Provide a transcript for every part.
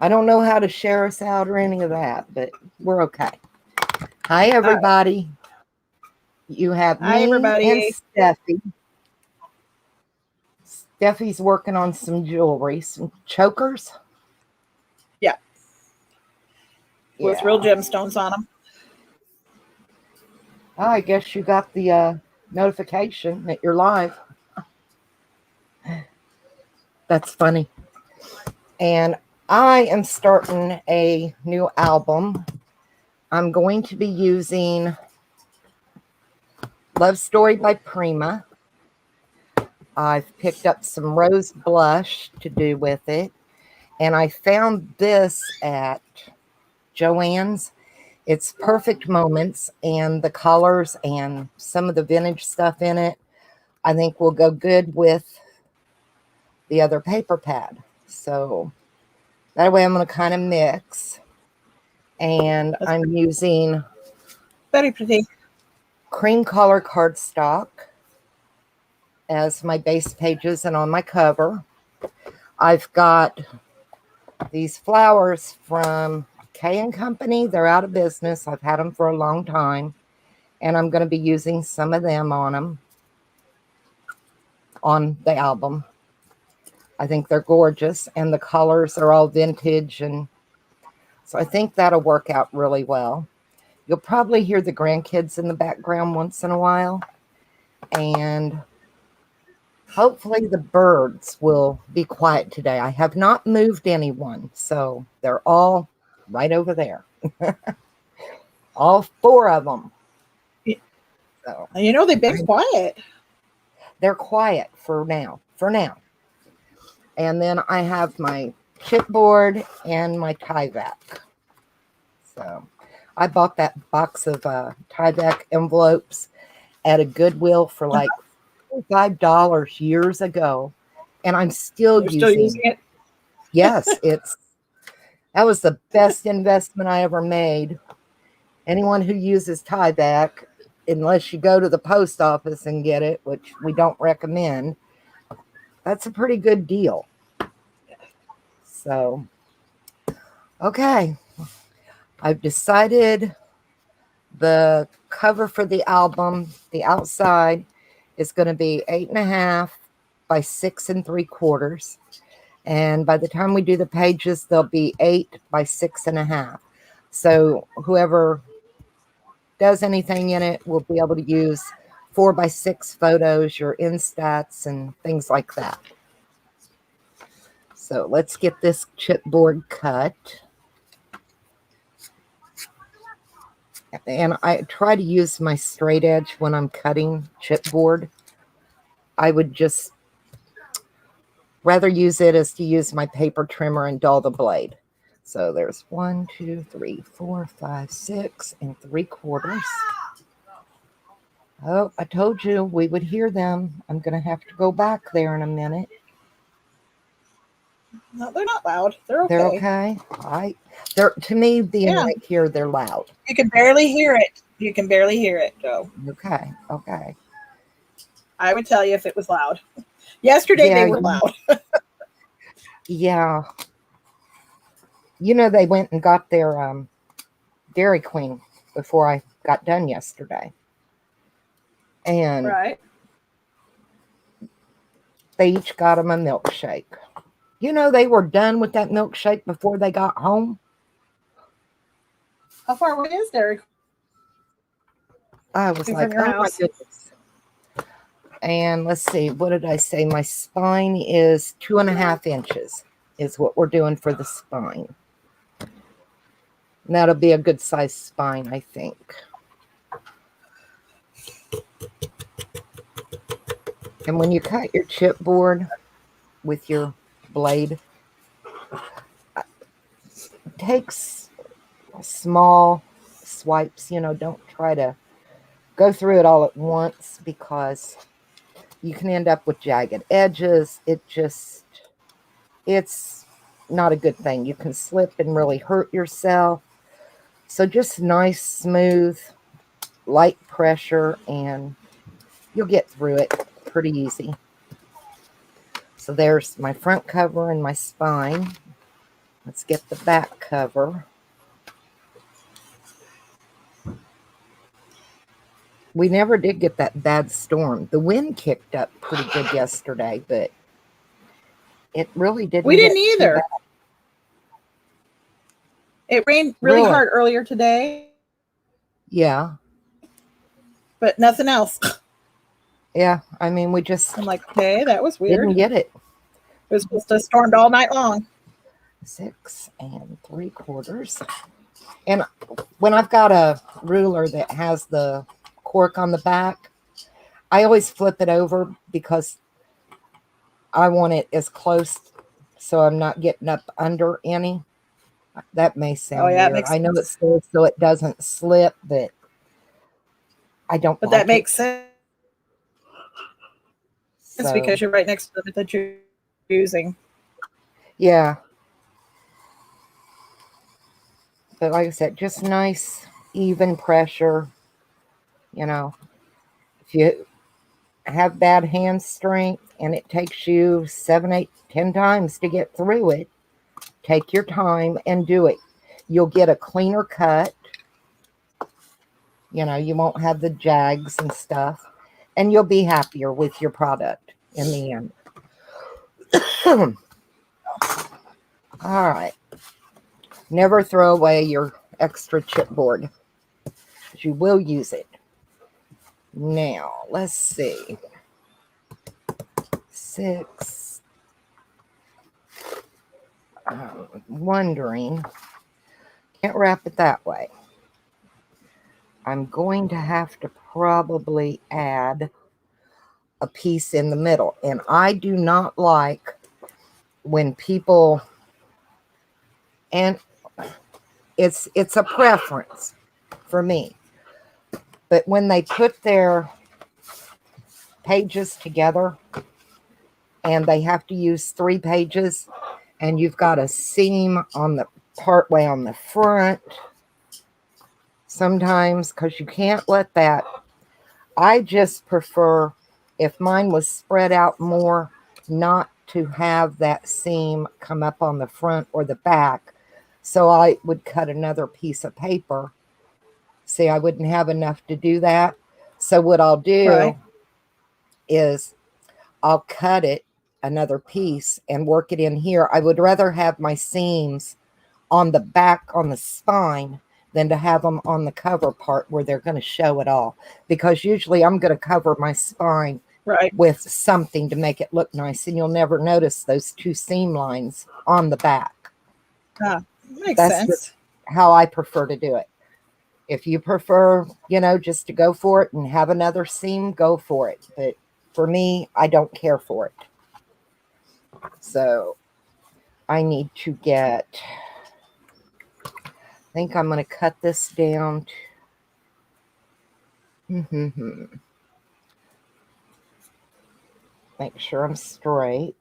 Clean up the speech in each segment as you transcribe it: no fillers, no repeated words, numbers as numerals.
I don't know how to share us out or any of that, but we're okay. Hi, All right. everybody. You have Hi, me and everybody. Steffi. Steffi's working on some jewelry, some chokers. Yeah, with real Yeah. gemstones on them. Oh, I guess you got the notification that you're live. That's funny. And I am starting a new album. I'm going to be using Love Story by Prima. I've picked up some rose blush to do with it. And I found this at Joann's. It's Perfect Moments, and the colors and some of the vintage stuff in it, I think will go good with the other paper pad. So that way I'm going to kind of mix. And That's I'm using very pretty. cream color cardstock as my base pages and on my cover. I've got these flowers from K and Company. They're out of business. I've had them for a long time, and I'm going to be using some of them on the album. I think they're gorgeous, and the colors are all vintage, and so I think that'll work out really well. You'll probably hear the grandkids in the background once in a while, and hopefully the birds will be quiet today. I have not moved anyone, so they're all right over there. All four of them. So They've been quiet. they're quiet for now. For now. And then I have my chipboard and my Tyvek. So I bought that box of Tyvek envelopes at a Goodwill for like $5 years ago, and I'm still You're still using. using it? Yes, that was the best investment I ever made. Anyone who uses Tyvek, unless you go to the post office and get it, which we don't recommend, that's a pretty good deal. So, okay. I've decided the cover for the album, the outside, is going to be 8.5 by 6 3/4. And by the time we do the pages, they'll be 8 by 6.5. So whoever does anything in it will be able to use 4 by 6 photos, your instats, and things like that. So let's get this chipboard cut. And I try to use my straight edge when I'm cutting chipboard. I would just rather use it as to use my paper trimmer and dull the blade. So there's 1, 2, 3, 4, 5, 6 3/4. Oh, I told you we would hear them. I'm going to have to go back there in a minute. No, they're not loud. They're okay. They're okay. They're, to me, being Yeah. right here, they're loud. You can barely hear it. You can barely hear it, Joe. Okay. I would tell you if it was loud. Yesterday they were loud. Yeah. They went and got their Dairy Queen before I got done yesterday. And right. They each got them a milkshake. They were done with that milkshake before they got home. How far away is Dairy Queen? I was like, oh my goodness. And let's see, what did I say? My spine is 2.5 inches is what we're doing for the spine. And that'll be a good size spine, I think. And when you cut your chipboard with your blade, it takes small swipes. Don't try to go through it all at once because you can end up with jagged edges. It's not a good thing. You can slip and really hurt yourself. So just nice, smooth, light pressure, and you'll get through it pretty easy. So there's my front cover and my spine. Let's get the back cover. We never did get that bad storm. The wind kicked up pretty good yesterday, but it really didn't. We didn't get too either. bad. It rained really Really? hard earlier today, Yeah. but nothing else. Yeah. I mean, we just I'm like, okay, that was weird. didn't get it. It was supposed to have stormed all night long. 6 3/4. And when I've got a ruler that has the cork on the back, I always flip it over because I want it as close so I'm not getting up under any. That may sound Oh, yeah, it weird. makes I know sense. it's so it doesn't slip, but I don't But like that makes sense so, because you're right next to the that you're using. yeah. But like I said, just nice, even pressure. You know, if you have bad hand strength and it takes you 7, 8, 10 times to get through it, take your time and do it. You'll get a cleaner cut. You know, you won't have the jags and stuff, and you'll be happier with your product in the end. All right. Never throw away your extra chipboard. You will use it. Now, let's see. 6. I'm wondering. Can't wrap it that way. I'm going to have to probably add a piece in the middle. And I do not like when people, and it's a preference for me, but when they put their pages together and they have to use 3 pages and you've got a seam on the part way on the front sometimes, because you can't let that. I just prefer, if mine was spread out more, not to have that seam come up on the front or the back. So I would cut another piece of paper. See, I wouldn't have enough to do that. So what I'll do is I'll cut it another piece and work it in here. I would rather have my seams on the back, on the spine, than to have them on the cover part where they're going to show it all. Because usually I'm going to cover my spine with something to make it look nice, and you'll never notice those 2 seam lines on the back. Makes sense. How I prefer to do it. If you prefer, you know, just to go for it and have another seam, go for it. But for me, I don't care for it. So I need to get, I think I'm going to cut this down. Make sure I'm straight.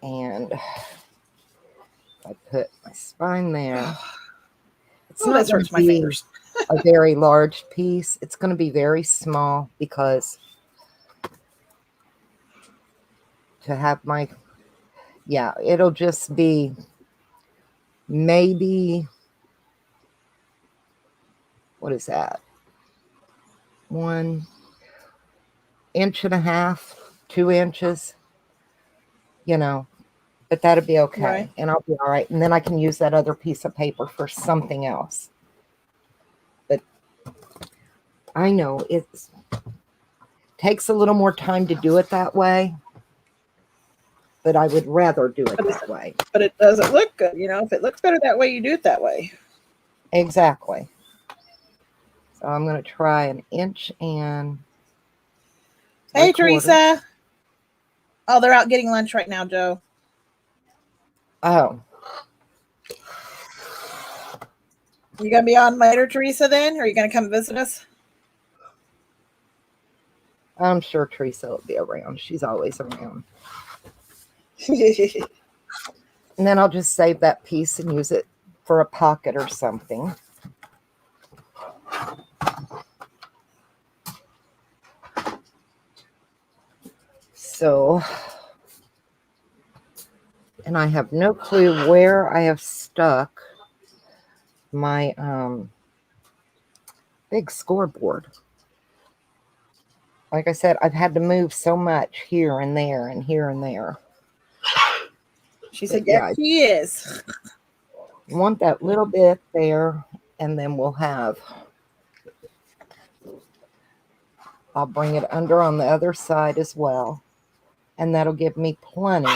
And I put my spine there. It's not going to be a very large piece. It's going to be very small because to have my, yeah, it'll just be maybe, what is that? 1.5 inches, 2 inches, you know, but that'll be okay. And I'll be all right. And then I can use that other piece of paper for something else. But I know it takes a little more time to do it that way, but I would rather do it that way. But it doesn't look good. You know, if it looks better that way, you do it that way. Exactly. So I'm going to try 1 inch and. Hey, Teresa. Oh, they're out getting lunch right now, Joe. Oh. You going to be on later, Teresa, then? Or are you going to come visit us? I'm sure Teresa will be around. She's always around. And then I'll just save that piece and use it for a pocket or something. So And I have no clue where I have stuck my big scoreboard. Like I said, I've had to move so much here and there and here and there. She said, yeah, yes, she is. Want that little bit there, and then we'll have, I'll bring it under on the other side as well, and that'll give me plenty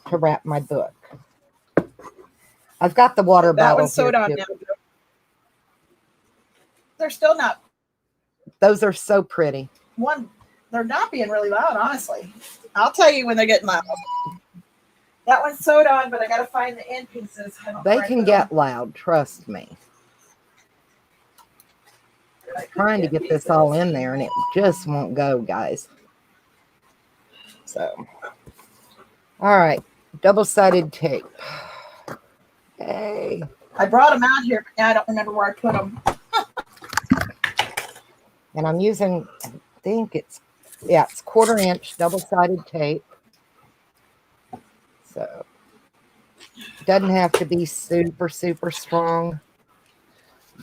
to wrap my book. I've got the water That bottle one's sewed here on too. now. They're still not. Those are so pretty. They're not being really loud, honestly. I'll tell you when they're getting loud. That one's sewed on, but I got to find the end pieces. They can get loud, trust me. I'm trying to get this all in there, and it just won't go, guys. So, all right, double-sided tape. Hey. I brought them out here, but now I don't remember where I put them. And I'm using, I think it's 1/4-inch double-sided tape. So, it doesn't have to be super, super strong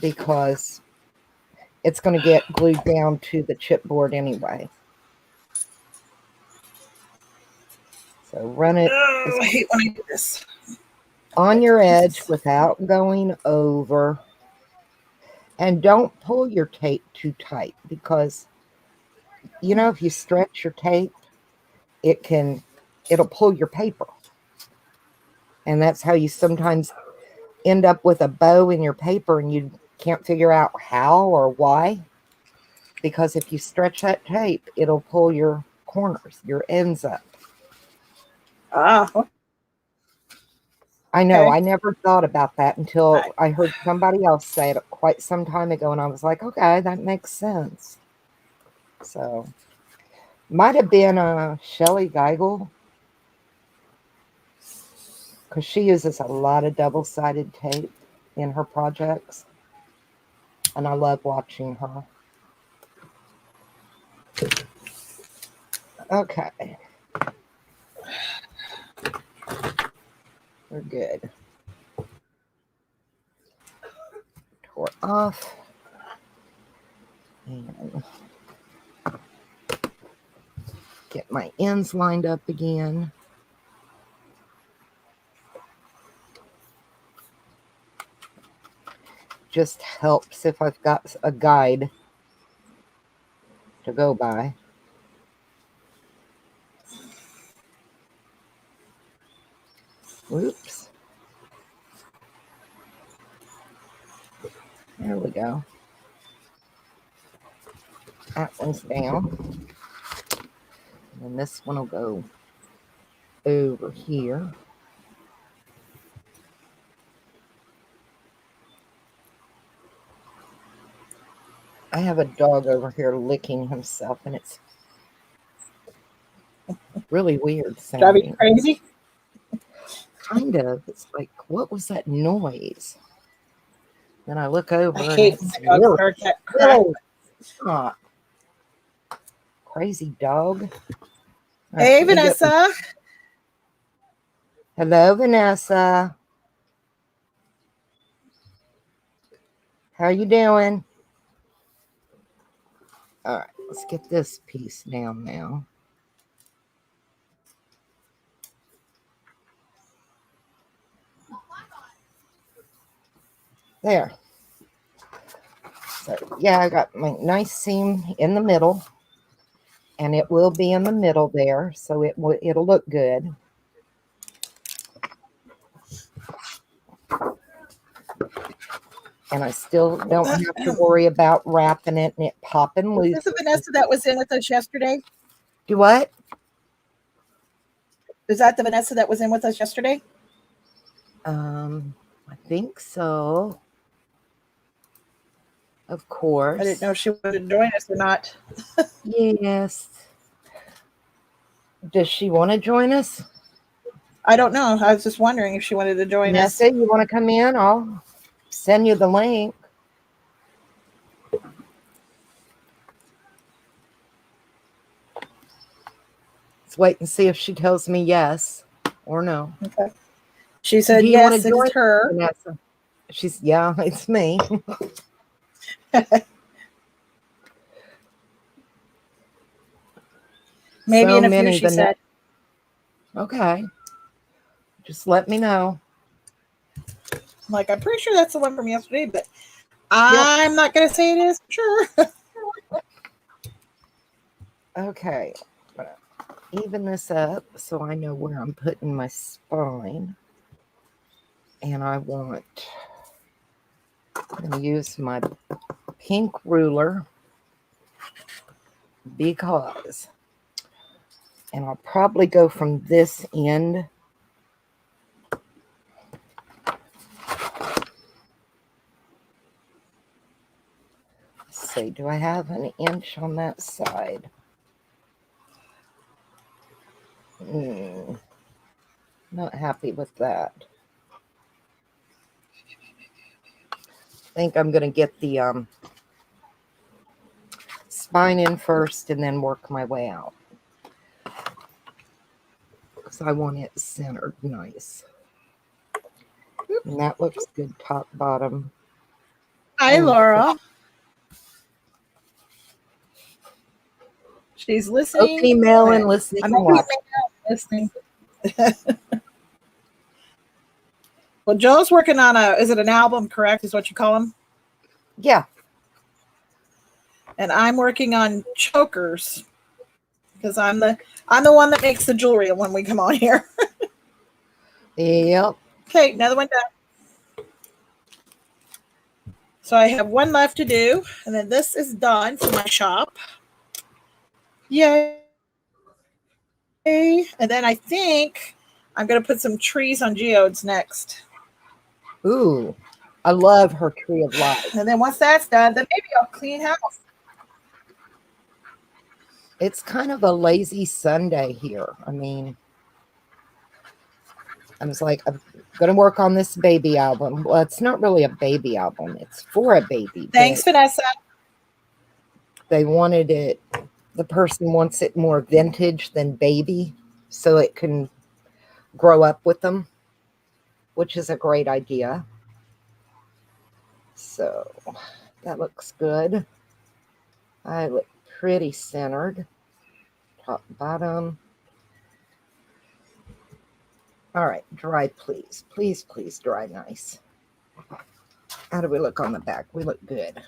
because it's going to get glued down to the chipboard anyway. So run it I hate when I do this. On your edge without going over. And don't pull your tape too tight because, you know, if you stretch your tape, it'll pull your paper. And that's how you sometimes end up with a bow in your paper and you can't figure out how or why. Because if you stretch that tape, it'll pull your corners, your ends up. I know. Okay. I never thought about that until I heard somebody else say it quite some time ago, and I was like, okay, that makes sense. So, might have been Shelly Geigel, because she uses a lot of double-sided tape in her projects, and I love watching her. Okay. We're good. Tore off. And get my ends lined up again. Just helps if I've got a guide to go by. Oops. There we go. That one's down. And this one will go over here. I have a dog over here licking himself, and it's really weird sounding. Driving you crazy? Kind of. It's like, what was that noise? Then I look over I hate and when dogs start that crap. Stop. Crazy dog. Hey, Vanessa. Hello, Vanessa. How are you doing? All right, let's get this piece down now. There. So, yeah, I got my nice seam in the middle, and it will be in the middle there, so it'll look good. And I still don't have to worry about wrapping it and it popping loose. Is this the Vanessa that was in with us yesterday? Do what? Is that the Vanessa that was in with us yesterday? I think so. Of course. I didn't know if she wanted to join us or not. Yes. Does she want to join us? I don't know. I was just wondering if she wanted to join Vanessa, us. you want to come in? I'll send you the link. It's Let's wait and see if she tells me yes or no. Okay. She said Do you want yes, to it join is her. Vanessa? She's, yeah, it's me. Maybe So in a few, many. she said. Okay. Just let me know. Like, I'm pretty sure that's the one from yesterday, but Yep. I'm not going to say it is for sure. Okay. I'm gonna even this up so I know where I'm putting my spine. And I'm going to use my pink ruler because, and I'll probably go from this end. Let's see, do I have an inch on that side? Not happy with that. I think I'm going to get the spine in first and then work my way out. Because I want it centered nice. And that looks good top, bottom. Hi, Laura. She's listening. Oh, female and listening. I'm not listening. Well, Joe's working on is it an album, correct, is what you call them? Yeah. And I'm working on chokers because I'm the one that makes the jewelry when we come on here. Yep. Okay, another one done. So I have one left to do, and then this is done for my shop. Yay. And then I think I'm going to put some trees on geodes next. Ooh, I love her tree of life. And then once that's done, then maybe I'll clean house. It's kind of a lazy Sunday here. I mean, I was like, I'm going to work on this baby album. Well, it's not really a baby album. It's for a baby. Thanks, Vanessa. They wanted it, the person wants it more vintage than baby so it can grow up with them, which is a great idea. So that looks good. I look pretty centered. Top, bottom. All right, dry, please. Please, please dry nice. How do we look on the back? We look good.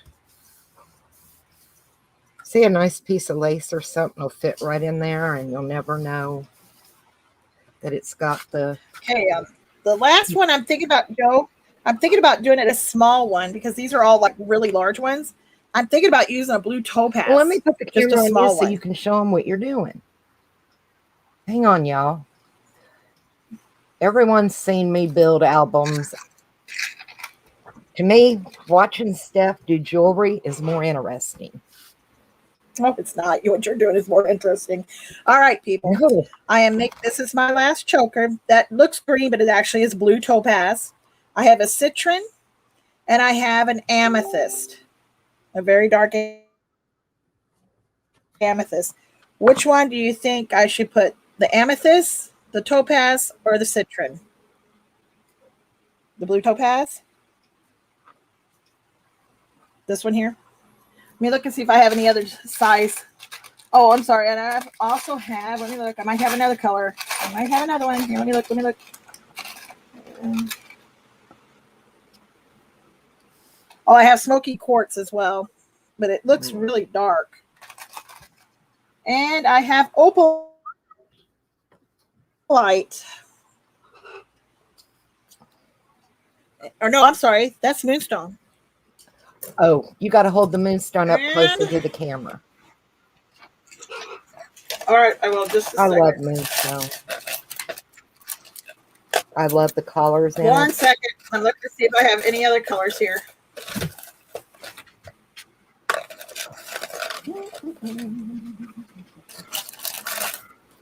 See, a nice piece of lace or something will fit right in there, and you'll never know that it's got the... Okay, the last one I'm thinking about, Joe, I'm thinking about doing it a small one because these are all like really large ones. I'm thinking about using a blue topaz. Well, let me put the just camera a on small you so one. you can show them what you're doing. Hang on, y'all. Everyone's seen me build albums. To me, watching Steph do jewelry is more interesting. No, it's not. What you're doing is more interesting. All right, people. No. This is my last choker. That looks green, but it actually is blue topaz. I have a citron and I have an amethyst. A very dark amethyst. Which one do you think I should put? The amethyst, the topaz, or the citron? The blue topaz? This one here? Let me look and see if I have any other size. Oh, I'm sorry. And I also have, let me look. I might have another color. I might have another one. Here, let me look. Oh, I have smoky quartz as well, but it looks really dark. And I have opalite. Or no, I'm sorry. That's moonstone. Oh, you got to hold the moonstone up closer to the camera. All right, I will. Just a I second. love moonstone. I love the colors in One it. second. I'm looking to see if I have any other colors here.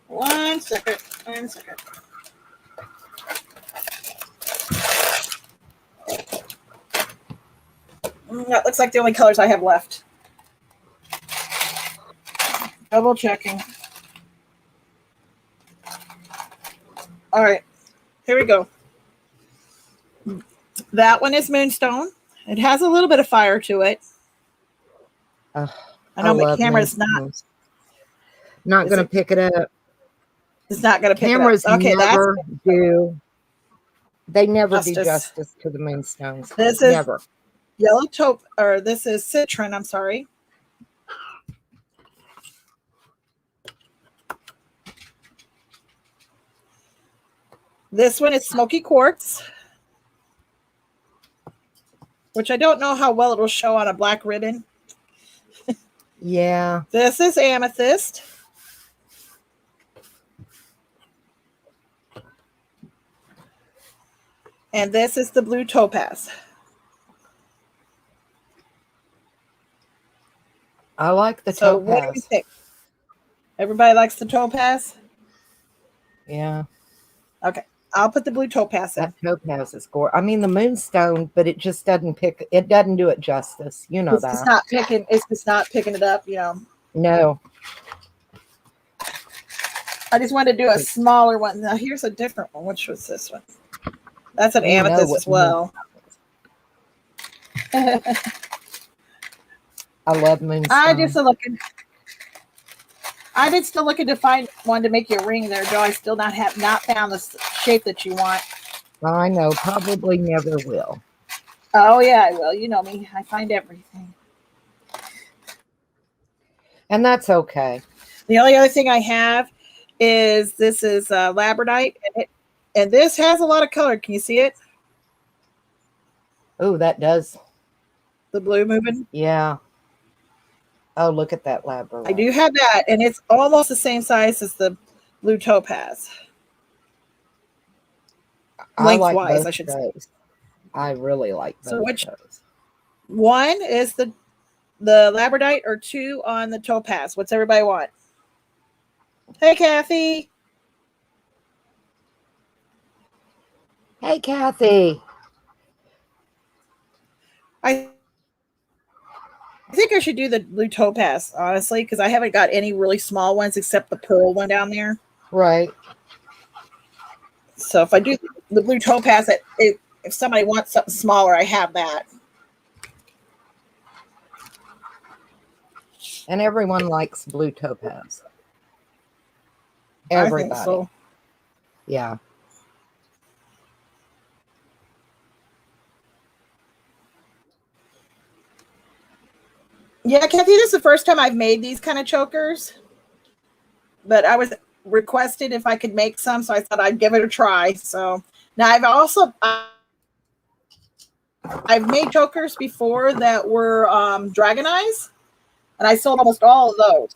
One second. That looks like the only colors I have left. Double checking. All right, here we go. That one is Moonstone. It has a little bit of fire to it. Ugh, I know my love camera's moonstones. Not Is going to it- pick it up. it's not going to pick Cameras it up. Okay, that's never do. They never do Justice. justice to the moonstones. This is Never. yellow taupe, or this is citron. I'm sorry. This one is smoky quartz, which I don't know how well it will show on a black ribbon. Yeah. This is amethyst. And this is the blue topaz. I like the So what do we topaz. think? Everybody likes the topaz? Yeah. Okay. I'll put the blue topaz in. That topaz is gorgeous. I mean, the moonstone, but it just doesn't pick. It doesn't do it justice. You know It's just that. not picking. It's just not picking it up. You know. No. I just wanted to do a smaller one. Now here's a different one. Which was this one? That's an You know amethyst what as well. I love moonstone. I did still looking to find one to make you a ring there, Joe. I still not found the shape that you want. I know. Probably never will. Oh yeah, I will. You know me. I find everything. And that's okay. The only other thing I have is this is labradorite, and this has a lot of color. Can you see it? Oh, that does. The blue moving. Yeah. Oh, look at that labradorite. I do have that, and it's almost the same size as the blue topaz. Lengthwise, I should say. I really like both So which of those. one is the labradorite, or two on the topaz? What's everybody want? Hey, Kathy. Hey, Kathy. I think I should do the blue topaz, honestly, because I haven't got any really small ones except the pearl one down there. Right. So if I do the blue topaz, if somebody wants something smaller, I have that. And everyone likes blue topaz. I think Everybody. so. Yeah. Yeah, Kathy, this is the first time I've made these kind of chokers. But I was requested if I could make some, so I thought I'd give it a try. So now I've made chokers before that were dragon eyes, and I sold almost all of those.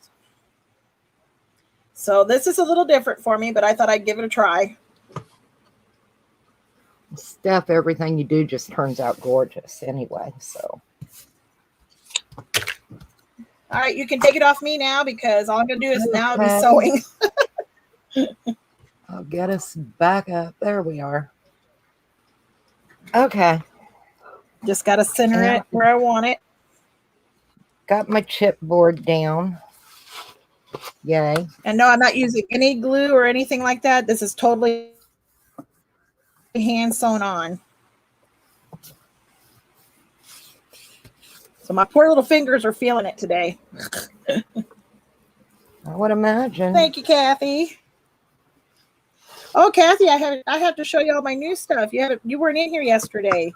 So this is a little different for me, but I thought I'd give it a try. Steph, everything you do just turns out gorgeous anyway. So. All right, you can take it off me now because all I'm going to do is now be Okay. sewing. I'll get us back up. There we are. Okay. Just got to center Yeah. it where I want it. Got my chipboard down. Yay. And no, I'm not using any glue or anything like that. This is totally hand sewn on. So my poor little fingers are feeling it today. I would imagine. Thank you, Kathy. Oh, Kathy, I have to show you all my new stuff. You weren't in here yesterday.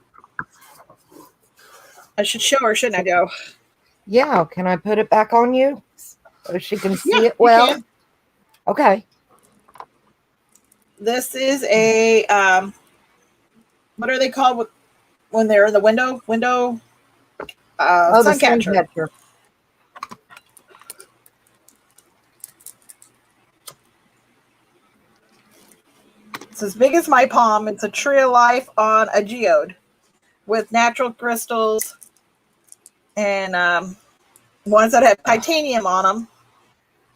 I should show her, shouldn't I, Joe? Yeah. Can I put it back on you so she can see Yeah, it you well? can. Okay. This is a what are they called when they're in the window? The Sun catcher. catcher. It's as big as my palm. It's a tree of life on a geode with natural crystals and ones that have titanium on them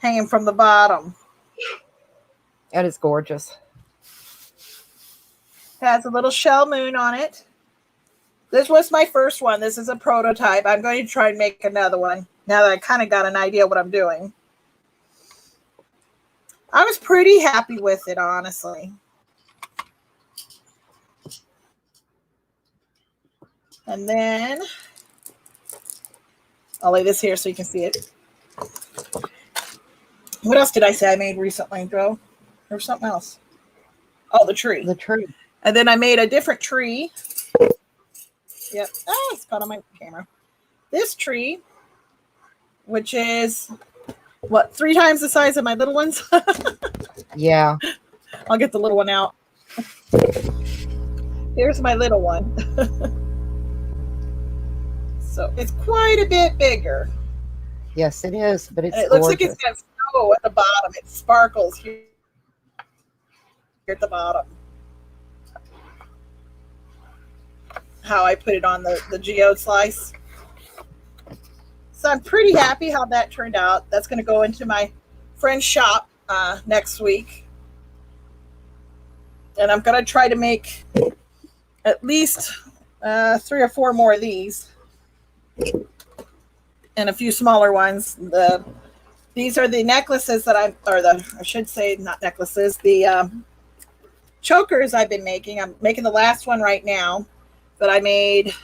hanging from the bottom. That is gorgeous. Has a little shell moon on it. This was my first one. This is a prototype. I'm going to try and make another one now that I kind of got an idea what I'm doing. I was pretty happy with it, honestly. And then I'll lay this here so you can see it. What else did I say I made recently, Joe? Or something else? Oh, the tree. The tree. And then I made a different tree. Yep. Oh, it's caught on my camera. This tree, which is, what, 3 times the size of my little ones? Yeah. I'll get the little one out. Here's my little one. So it's quite a bit bigger. Yes, it is, but it's And it looks like gorgeous. it's got snow at the bottom. It sparkles here at the bottom. How I put it on the geode slice. So I'm pretty happy how that turned out. That's going to go into my friend's shop next week. And I'm going to try to make at least 3 or 4 more of these. And a few smaller ones. These are the necklaces that I should say not necklaces, the chokers I've been making. I'm making the last one right now. But I made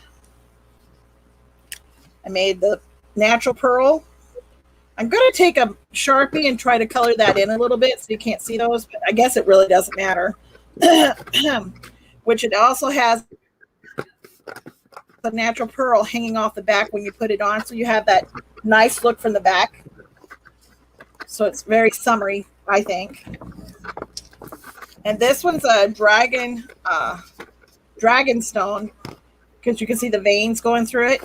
the natural pearl. I'm going to take a Sharpie and try to color that in a little bit so you can't see those, but I guess it really doesn't matter. Which it also has the natural pearl hanging off the back when you put it on, so you have that nice look from the back. So it's very summery, I think. And this one's a dragon stone, because you can see the veins going through it.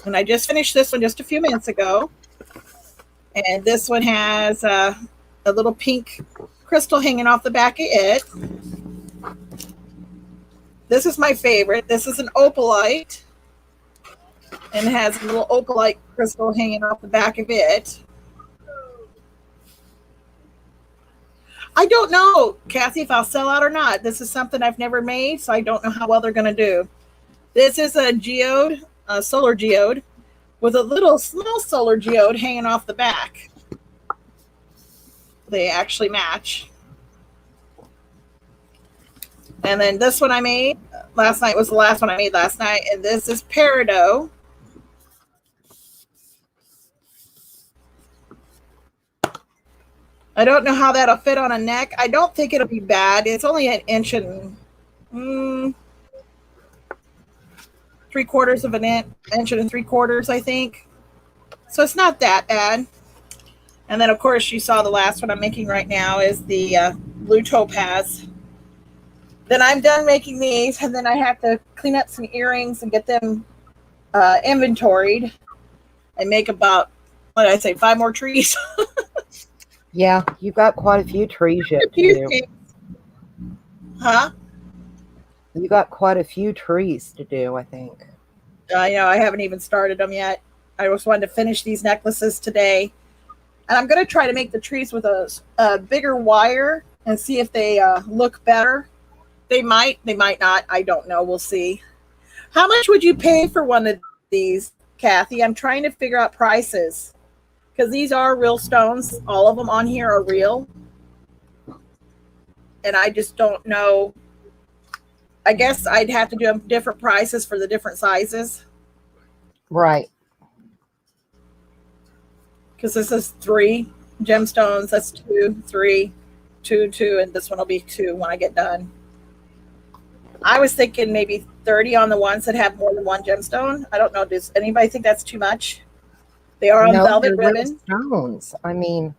And I just finished this one just a few minutes ago. And this one has a little pink crystal hanging off the back of it. This is my favorite. This is an opalite. And it has a little opalite crystal hanging off the back of it. I don't know, Kathy, if I'll sell out or not. This is something I've never made, so I don't know how well they're going to do. This is a geode, a solar geode, with a little small solar geode hanging off the back. They actually match. And then this one I made last night was the last one I made last night, and this is peridot. I don't know how that'll fit on a neck. I don't think it'll be bad. It's only an inch and 3/4 of an inch, inch and 3/4, I think. So it's not that bad. And then, of course, you saw the last one I'm making right now is the blue topaz. Then I'm done making these, and then I have to clean up some earrings and get them inventoried and make about, what did I say, 5 more trees. Yeah, you've got quite a few trees yet to do. Huh? You got quite a few trees to do, I think. I know, I haven't even started them yet. I just wanted to finish these necklaces today. And I'm going to try to make the trees with a bigger wire and see if they look better. They might not. I don't know. We'll see. How much would you pay for one of these, Kathy? I'm trying to figure out prices. Because these are real stones. All of them on here are real. And I just don't know. I guess I'd have to do different prices for the different sizes. Right. Because this is 3 gemstones. That's 2, 3, 2, 2. And this one will be 2 when I get done. I was thinking maybe 30 on the ones that have more than 1 gemstone. I don't know. Does anybody think that's too much? They are on velvet they're ribbon. Stones. I mean,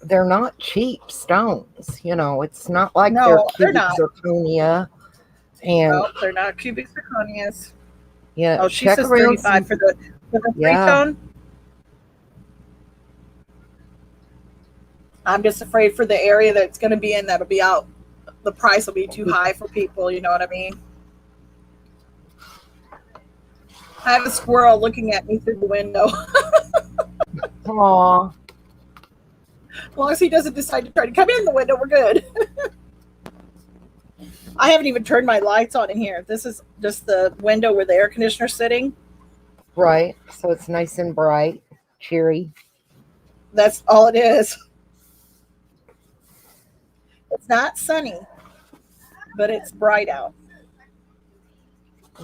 they're not cheap stones. You know, it's not like they're cubic zirconia. And no, they're not cubic zirconias. Yeah. Oh, she says 35 for the 3-tone. I'm just afraid for the area that it's going to be in, that'll be out. The price will be too high for people. You know what I mean? I have a squirrel looking at me through the window. Aww. As long as he doesn't decide to try to come in the window, we're good. I haven't even turned my lights on in here. This is just the window where the air conditioner's sitting. Right. So it's nice and bright, cheery. That's all it is. It's not sunny, but it's bright out.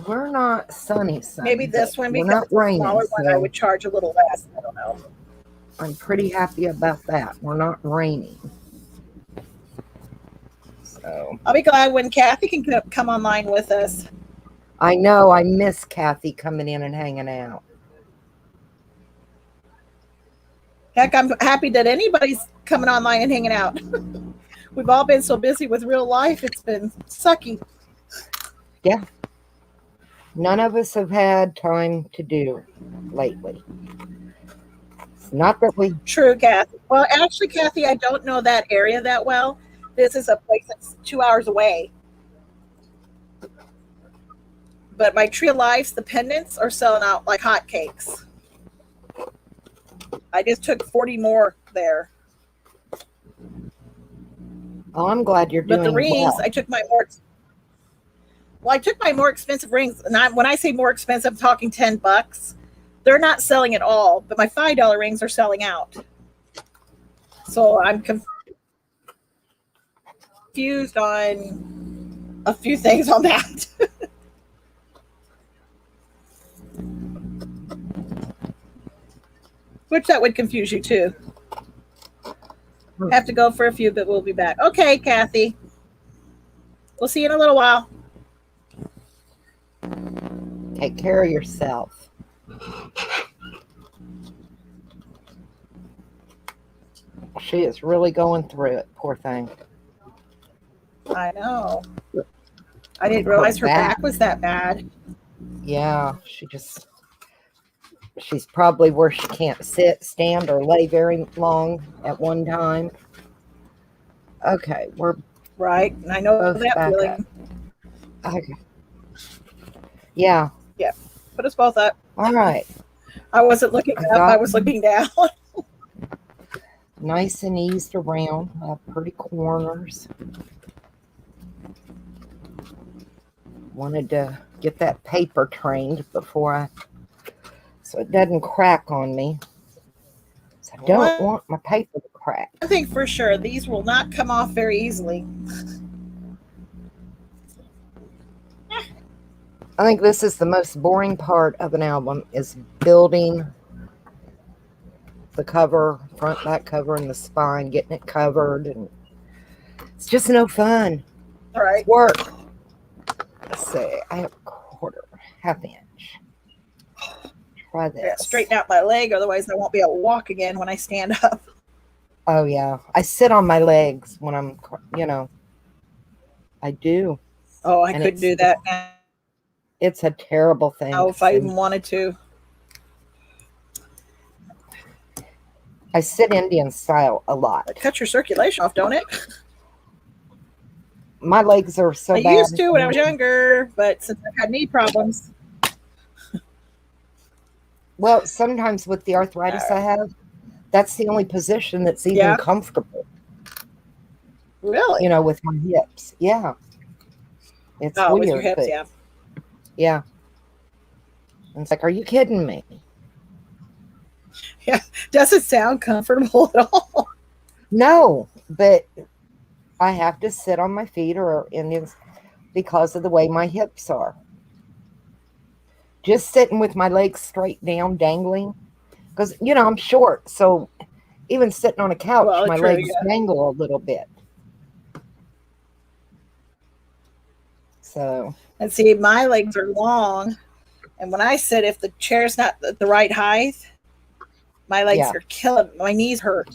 We're not sunny, Maybe but this one, we're because not it's a raining, smaller one, I so would charge a little less. I don't know. I'm pretty happy about that. We're not raining. So I'll be glad when Kathy can come online with us. I know I miss Kathy coming in and hanging out. Heck, I'm happy that anybody's coming online and hanging out. We've all been so busy with real life, it's been sucky. Yeah. None of us have had time to do lately. It's not that we. True, Kathy. Well, actually, Kathy, I don't know that area that well. This is a place that's 2 hours away. But my Tree of Life, the pendants are selling out like hotcakes. I just took 40 more there. Oh, I'm glad you're But doing the rings, well. I took my more expensive rings. And when I say more expensive, I'm talking $10. They're not selling at all, but my $5 rings are selling out. So I'm confused on a few things on that. Which that would confuse you too. Have to go for a few, but we'll be back. Okay, Kathy. We'll see you in a little while. Take care of yourself. She is really going through it, poor thing. I know. I didn't realize her back was that bad. Yeah, she's probably where she can't sit, stand, or lay very long at one time. Okay, we're right, and I know both that back feeling. up. Okay. Yeah. Yeah, put us both up. All right. I wasn't looking up, I was looking down. Nice and eased around. Pretty corners. Wanted to get that paper trained before so it doesn't crack on me. So I don't want my paper to crack. I think for sure these will not come off very easily. I think this is the most boring part of an album, is building the cover, front, back cover, and the spine, getting it covered, and it's just no fun. All right. It's work. Let's see. I have a quarter, half inch. Try this. Yeah, straighten out my leg, otherwise I won't be able to walk again when I stand up. Oh yeah, I sit on my legs when I'm, I do. Oh, I couldn't do that now. It's a terrible thing. Oh, if I even wanted to. I sit Indian style a lot. It cuts your circulation off, don't it? My legs are so bad. I used to when I was younger, but since I've had knee problems. Well, sometimes with the arthritis I have, that's the only position that's even comfortable. Really? You know, with my hips. Yeah. It's weird. With your hips, but, yeah. And it's like, are you kidding me? Yeah. Doesn't sound comfortable at all. No, but I have to sit on my feet or Indians because of the way my hips are. Just sitting with my legs straight down, dangling. Because, I'm short. So even sitting on a couch, my legs dangle a little bit. So. And see, my legs are long. And when I sit, if the chair's not the right height, my legs are killing. My knees hurt.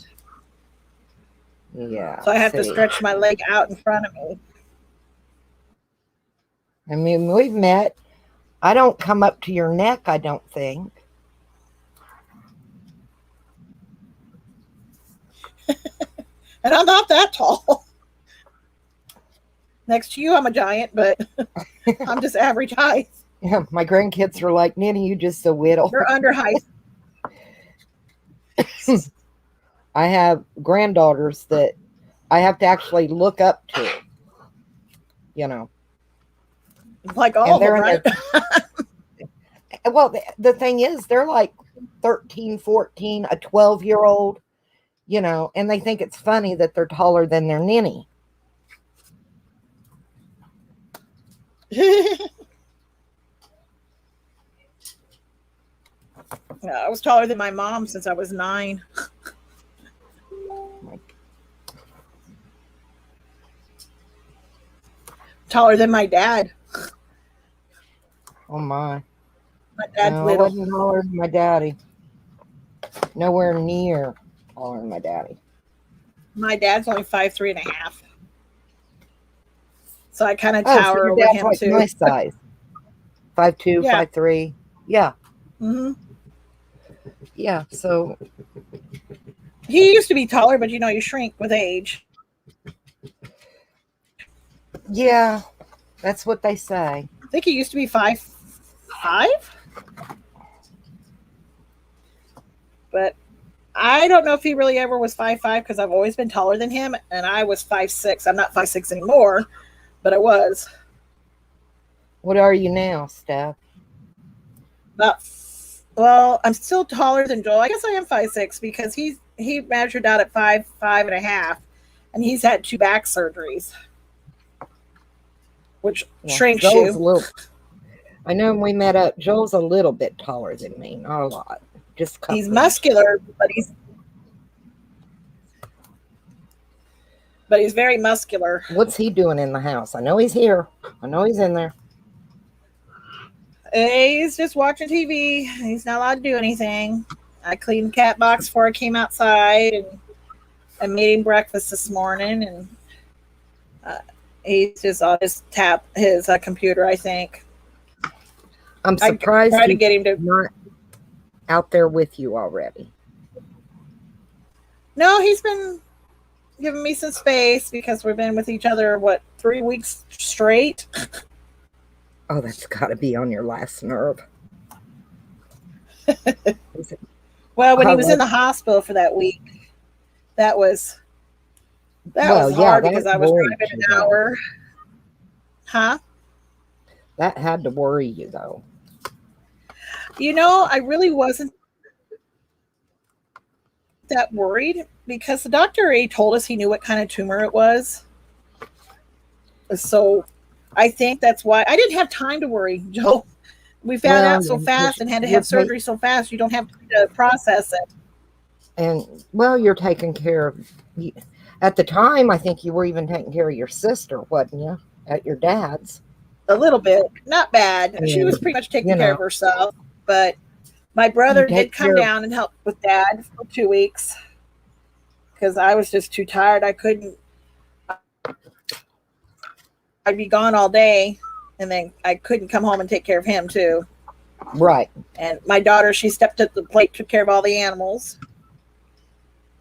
Yeah. So I have to stretch my leg out in front of me. I mean, we've met. I don't come up to your neck, I don't think. And I'm not that tall. Next to you, I'm a giant, but I'm just average height. Yeah, my grandkids are like, Nanny, you just so little. You're under height. I have granddaughters that I have to actually look up to. Like all of them, right? Well, the thing is, they're like 13, 14, a 12-year-old, and they think it's funny that they're taller than their ninny. I was taller than my mom since I was 9. Like, Taller than my dad. oh my. My dad's No, I little. wasn't taller than my daddy. Nowhere near taller than my daddy. My dad's only 5'3.5". So I kind of Oh, so tower your over dad's him like too. my size. 5'2", Yeah. 5'3". Yeah. hmm Yeah. So He used to be taller, but you shrink with age. yeah, that's what they say. I think he used to be 5'5", but I don't know if he really ever was 5'5" because I've always been taller than him, and I was 5'6". I'm not 5'6" anymore, but I was What are you now, Steph? about. Well, I'm still taller than Joel. I guess I am 5'6" because he measured out at 5'5.5", and he's had 2 back surgeries, which Yeah, shrinks Joel's a you. little. I know when we met up, Joel's a little bit taller than me, not a lot, just a He's couple inches. muscular, but he's very muscular. What's he doing in the house? I know he's here. I know he's in there. He's just watching TV. He's not allowed to do anything. I cleaned the cat box before I came outside, and I made him breakfast this morning, and he's just on his computer, I think. I'm I surprised try to he's get him to. not out there with you already. No, he's been giving me some space because we've been with each other, 3 weeks straight? Oh, that's got to be on your last nerve. Well, when he Oh, was in the hospital for that week, that was well, yeah, hard that because I was worried driving you, an though. hour. Huh? That had to worry you, though. I really wasn't that worried because the doctor already told us he knew what kind of tumor it was. So I think that's why I didn't have time to worry, Joe. We found Well, out so fast and had to you're have surgery so fast. You don't have time to process it. and well, you're taking care of. At the time, I think you were even taking care of your sister, wasn't you? At your dad's. A little bit, not bad. She was And pretty much taking you care know, of herself, but my you brother did take come care of. down and help with Dad for 2 weeks because I was just too tired. I couldn't. I'd be gone all day, and then I couldn't come home and take care of him too. Right. And my daughter, she stepped up to the plate, took care of all the animals,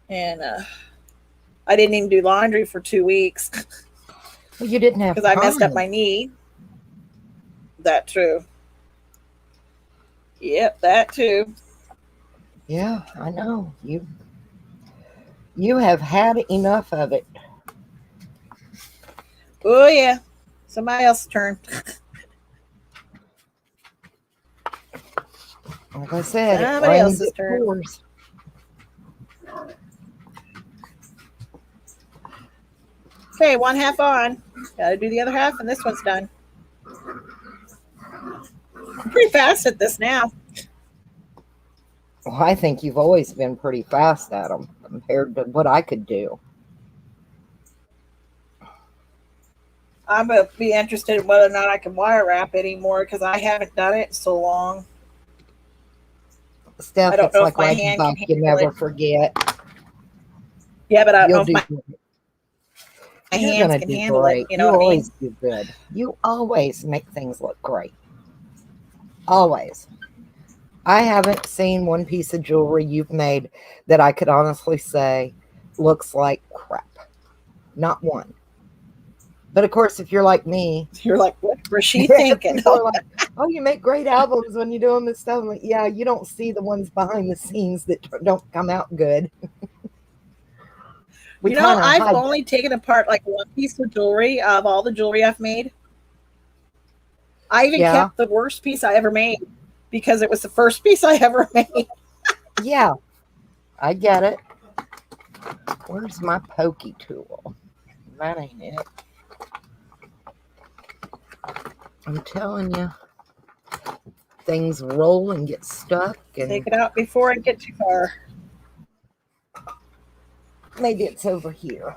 and I didn't even do laundry for 2 weeks Well, you didn't have because I messed up time. my knee. That too. Yep, that too. Yeah, I know. You have had enough of it. Oh yeah, somebody else's turn. Like I said, it Somebody rains, else's it turn. pours. Okay, one half on. Got to do the other half, and this one's done. I'm pretty fast at this now. Well, I think you've always been pretty fast at them compared to what I could do. I'm going to be interested in whether or not I can wire wrap anymore because I haven't done it in so long. Steph, I don't it's know like if my riding a hand bike. can You handle never it. forget. Yeah, but I don't know You'll if do my good. You're hands gonna can do handle it. great. You You know what I mean? always do good. You always make things look great. Always. I haven't seen one piece of jewelry you've made that I could honestly say looks like crap. Not one. But of course, if you're like me, You're like, what was she thinking? people are like, "Oh, you make great albums when you're doing this stuff." I'm like, yeah, you don't see the ones behind the scenes that don't come out good. We kind of I've hide that. only taken apart like one piece of jewelry of all the jewelry I've made. I even Yeah. kept the worst piece I ever made because it was the first piece I ever made. Yeah, I get it. Where's my pokey tool? That ain't it. I'm telling you, things roll and get stuck. And Take it out before I get too far. maybe it's over here.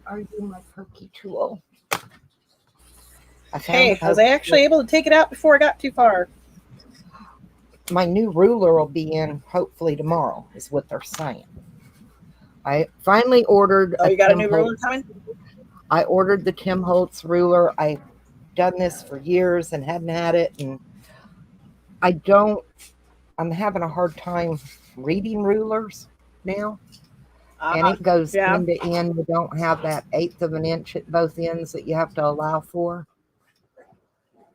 Are you my pokey tool? Hey, I was actually able to take it out before I got too far. My new ruler will be in hopefully tomorrow, is what they're saying. I finally ordered. Oh, you got a new ruler coming? I ordered the Tim Holtz ruler. I've done this for years and hadn't had it, and I'm having a hard time reading rulers now. And it goes end to end. You don't have that 1/8 of an inch at both ends that you have to allow for.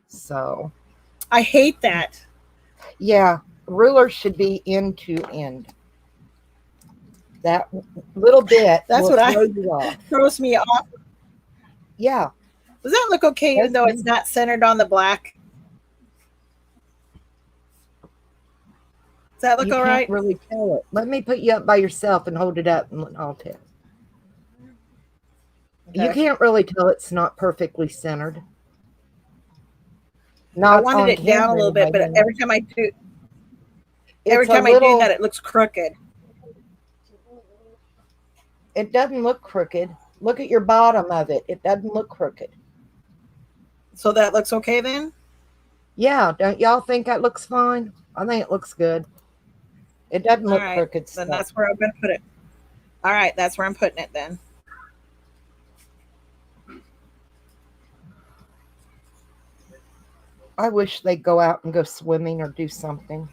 So I hate that. Yeah, rulers should be end to end. That little bit That's will what throw you off. Throws me off. Yeah. Does that look okay even though it's not centered on the black? Does that look all right? You can't really tell it. Let me put you up by yourself and hold it up and I'll tell. Okay. You can't really tell it's not perfectly centered. I wanted it down a little bit, but every time I do that, it looks crooked. It doesn't look crooked. Look at your bottom of it. It doesn't look crooked. So that looks okay then? Yeah. Don't y'all think that looks fine? I think it looks good. It doesn't look crooked. Then that's where I'm going to put it. All right. That's where I'm putting it then. I wish they'd go out and go swimming or do something.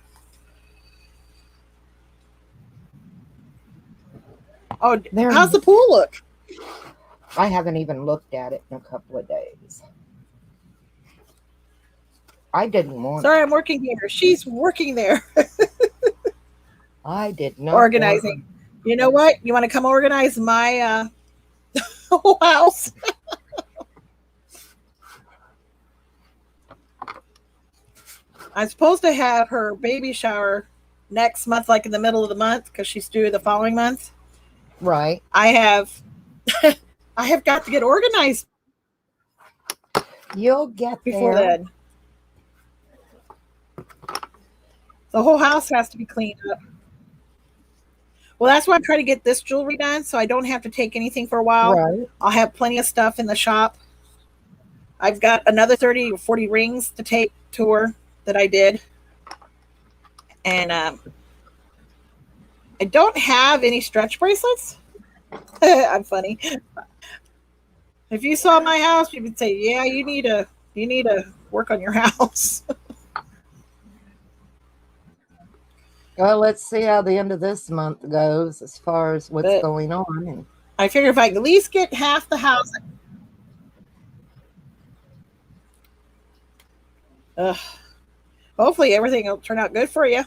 Oh, how's the pool look? I haven't even looked at it in a couple of days. I didn't want Sorry, I'm working here. She's working there. I did not. Organizing. You know what? You want to come organize my whole house? I'm supposed to have her baby shower next month, like in the middle of the month, because she's due the following month. Right. I have got to get organized. You'll get before there. Then. The whole house has to be cleaned up. Well, that's why I'm trying to get this jewelry done, so I don't have to take anything for a while. Right. I'll have plenty of stuff in the shop. I've got another 30 or 40 rings to take to her that I did. And I don't have any stretch bracelets. I'm funny. If you saw my house, you would say, yeah, you need to work on your house. Well, let's see how the end of this month goes as far as what's going on. And I figure if I at least get half the house. Hopefully everything will turn out good for you.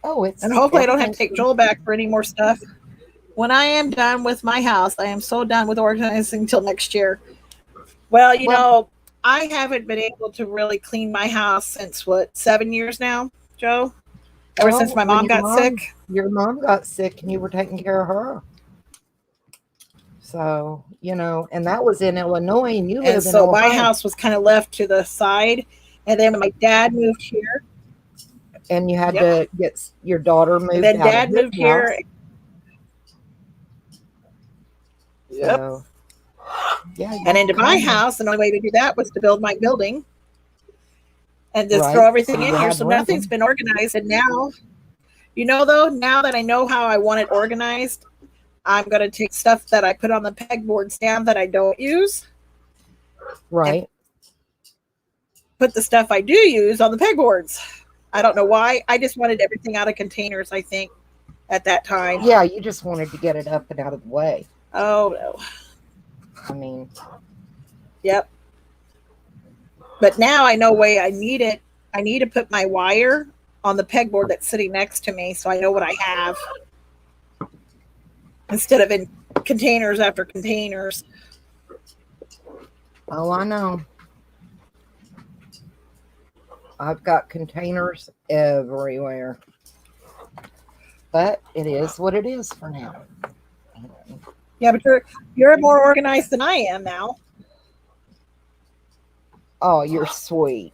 And hopefully I don't have to take Joel back for any more stuff. When I am done with my house, I am so done with organizing until next year. Well, you know, I haven't been able to really clean my house since 7 years now, Joe? Ever since my mom got sick. Your mom got sick and you were taking care of her. So, you know, and that was in Illinois and you live in Ohio. So my house was kind of left to the side. And then when my dad moved here. And you had to get your daughter moved. And then Dad moved here. Yep. So, yeah. And into my house, and the only way to do that was to build my building and just throw everything in here. So nothing's been organized. And now, you know, though, now that I know how I want it organized, I'm going to take stuff that I put on the pegboards down that I don't use. Right. Put the stuff I do use on the pegboards. I don't know why. I just wanted everything out of containers, I think, at that time. Yeah, you just wanted to get it up and out of the way. Oh, no. I mean. Yep. But now I know way I need it. I need to put my wire on the pegboard that's sitting next to me so I know what I have. Instead of in containers after containers. Oh, I know. I've got containers everywhere. But it is what it is for now. Yeah, but you're more organized than I am now. Oh, you're sweet.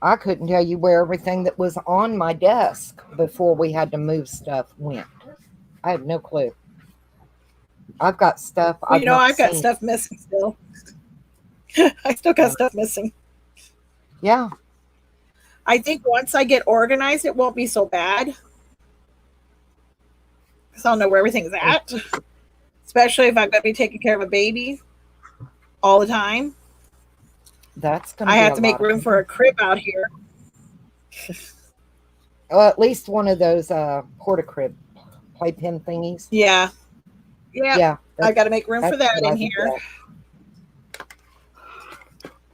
I couldn't tell you where everything that was on my desk before we had to move stuff went. I have no clue. I've got stuff Well, I've not I've got seen. stuff missing still. I still got Yeah. stuff missing. Yeah. I think once I get organized, it won't be so bad because I'll know where everything's at. Especially if I'm going to be taking care of a baby all the time. That's going to I be have a to make lot of room for a crib out here. well, at least one of those porta crib playpen thingies. Yeah. Yeah. Yeah, I got to make room for that's that what I in would here. get.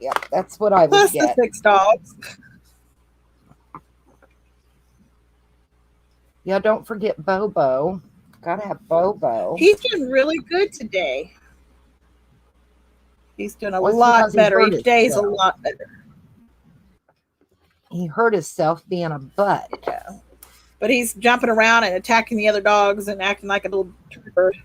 Yeah, that's what I would Plus the get. 6 dogs. Yeah, don't forget Bobo. Gotta have Bobo. He's doing really good today. He's doing a Well, it's lot because he better. hurt Each day is a himself. lot better. He hurt himself being a butt. Yeah. But he's jumping around and attacking the other dogs and acting like a little bird.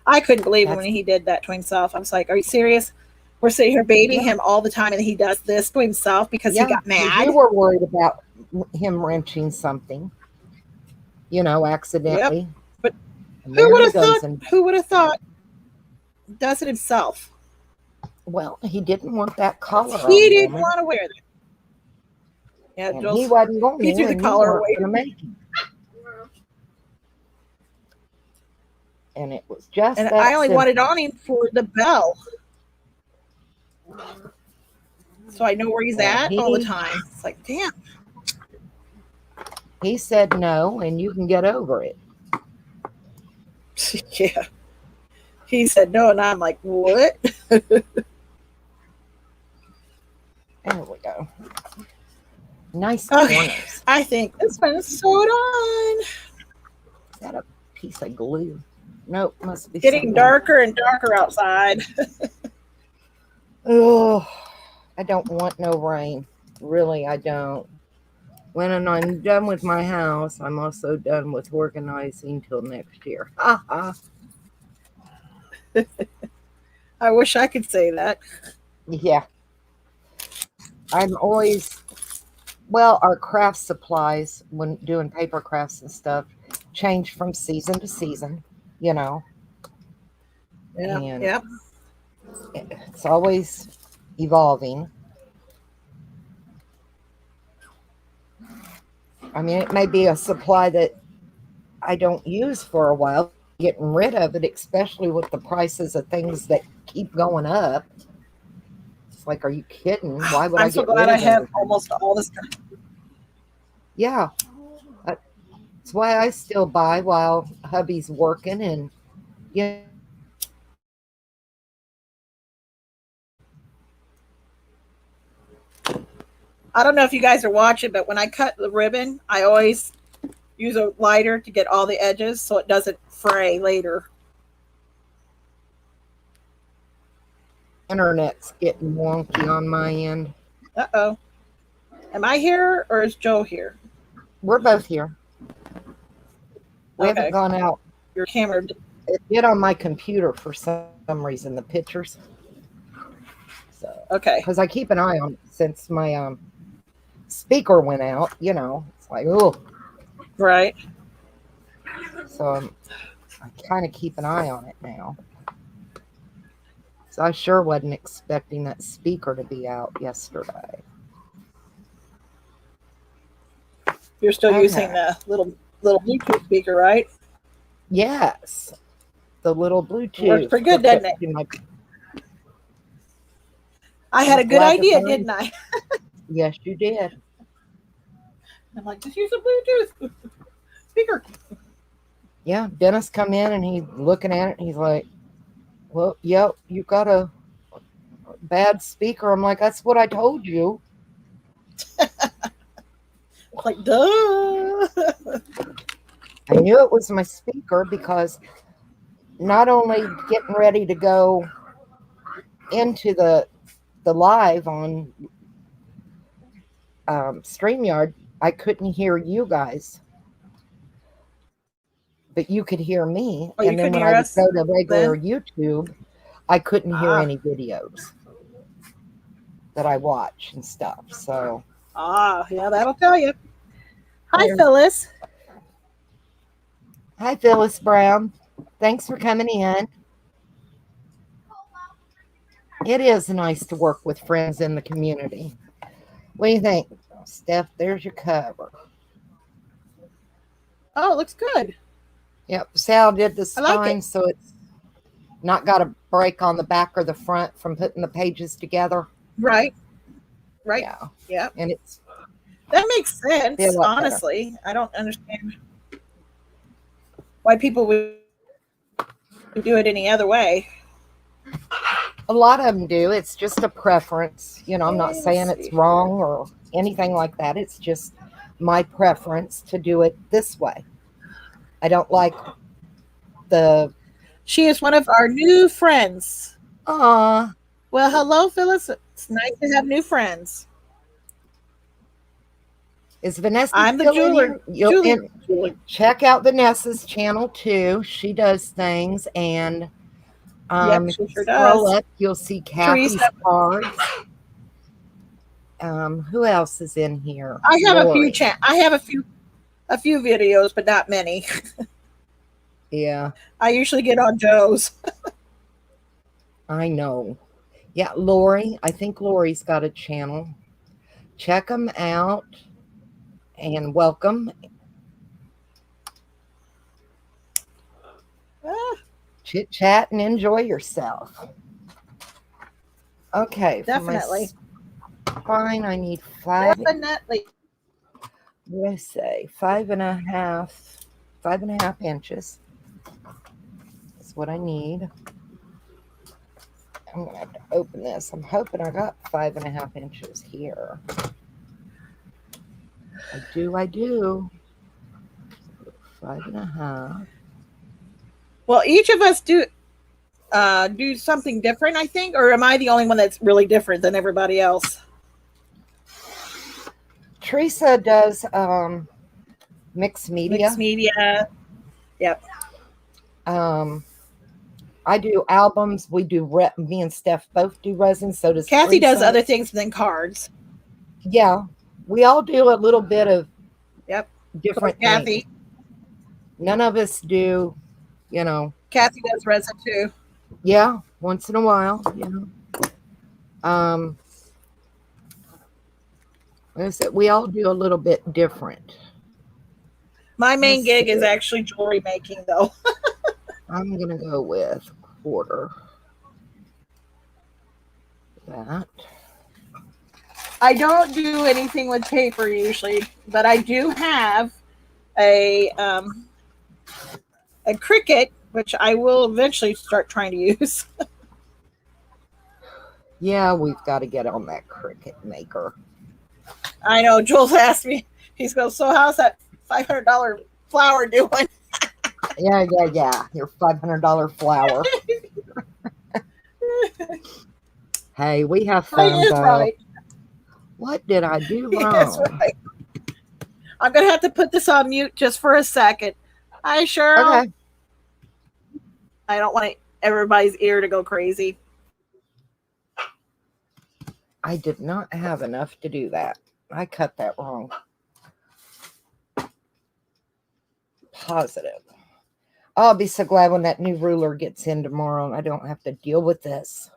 I couldn't believe it when he did that to himself. I was like, are you serious? We're sitting here babying him all the time and he does this to himself because he got mad. You were worried about him wrenching something, accidentally. Yep. But And who there would he have goes thought? Who would have thought? Does it himself? Well, he didn't want that collar on. He didn't want to wear that. Yeah, And he wasn't going he threw the collar away. to make him. And it was just And that I only simple. wanted on him for the bell. So I know where he's at all the time. It's like, damn. He said no, and you can get over it. Yeah. He said no, and I'm like, what? There we go. Nice corners. I think this one is sewed on. Is that a piece of glue? Nope, must be Getting something. darker and darker outside. Oh, I don't want no rain. Really, I don't. When I'm done with my house, I'm also done with organizing till next year. Ha ha. I wish I could say that. Yeah. I'm always, well, our craft supplies, when doing paper crafts and stuff, change from season to season, Yeah. And Yep. it's always evolving. I mean, it may be a supply that I don't use for a while, getting rid of it, especially with the prices of things that keep going up. It's like, are you kidding? Why would I I'm get so glad rid I of have everything? almost all this stuff. Yeah. That's why I still buy while hubby's working, and I don't know if you guys are watching, but when I cut the ribbon, I always use a lighter to get all the edges so it doesn't fray later. internet's getting wonky on my end. Uh-oh. Am I here or is Joe here? We're both here. We Okay. haven't gone out. Your camera. It did on my computer for some reason, the pictures. So, Okay. because I keep an eye on it since my speaker went out, it's like, oh. Right. So I kind of keep an eye on it now. So I sure wasn't expecting that speaker to be out yesterday. You're still Okay. using the little Bluetooth speaker, right? Yes. The little Bluetooth. Works pretty good, doesn't it? I had a good idea, didn't I? Yes, you did. I'm like, just use a Bluetooth speaker. Yeah, Dennis come in and he's looking at it and he's like, well, yep, you got a bad speaker. I'm like, that's what I told you. Like, duh. I knew it was my speaker because not only getting ready to go into the live on StreamYard, I couldn't hear you guys. but you could hear me. Oh, you And then couldn't when hear I would us go to regular then? YouTube, I couldn't hear Ah, any videos that I watch and stuff. So, yeah, that'll tell you. Hi, there. Phyllis. Hi, Phyllis Brown. Thanks for coming in. It is nice to work with friends in the community. What do you think, Steph? There's your cover. Oh, it looks good. Yep, Sal did the I like spine, it. so it's not got a break on the back or the front from putting the pages together. Right, right. Yeah, Yeah, and it's that makes be a sense. lot better. Honestly, I don't understand why people would do it any other way. A lot of them do. It's just a preference. I'm not Okay, let's saying it's see. wrong or anything like that. It's just my preference to do it this way. I don't like the She is one of our new friends. ah. Well, hello, Phyllis. It's nice to have new friends. Is Vanessa I'm the still in jeweler. here? You'll Julie. Julie. check out Vanessa's channel too. She does things, and Yep, if she you sure scroll does. up, you'll see Kathy's Teresa. cards. Who else is in here? I have a few Lori. I have a few videos, but not many. Yeah, I usually get on Joe's. I know. Yeah, Lori. I think Lori's got a channel. Check them out and welcome. Ah, Chit chat and enjoy yourself. Okay, definitely. for my spine, I need 5. Definitely. What did I say? 5.5 inches. That's what I need. I'm gonna have to open this. I'm hoping I got 5.5 inches here. I do. 5.5. Well, each of us do something different, I think, or am I the only one that's really different than everybody else? Teresa does mixed media. Mixed media. Yep. I do albums. We do me and Steph both do resin. So does Kathy does Teresa. other things than cards. Yeah, we all do a little bit of Yep. different Kathy. things. None of us do, Kathy does resin too. Yeah, once in a while, Like I said, we all do a little bit different. My main Let's gig see. is actually jewelry making, though. I'm gonna go with 1/4. That. I don't do anything with paper usually, but I do have a Cricut, which I will eventually start trying to use. Yeah, we've got to get on that Cricut maker. I know Jules asked me. He's goes, so how's that $500 flower doing? Yeah. Your $500 flower. Hey, we have fun. He is right. What did I do He wrong? is right. I'm gonna have to put this on mute just for a second. Hi, Cheryl. Okay. I don't want everybody's ear to go crazy. I did not have enough to do that. I cut that wrong. Positive. I'll be so glad when that new ruler gets in tomorrow and I don't have to deal with this.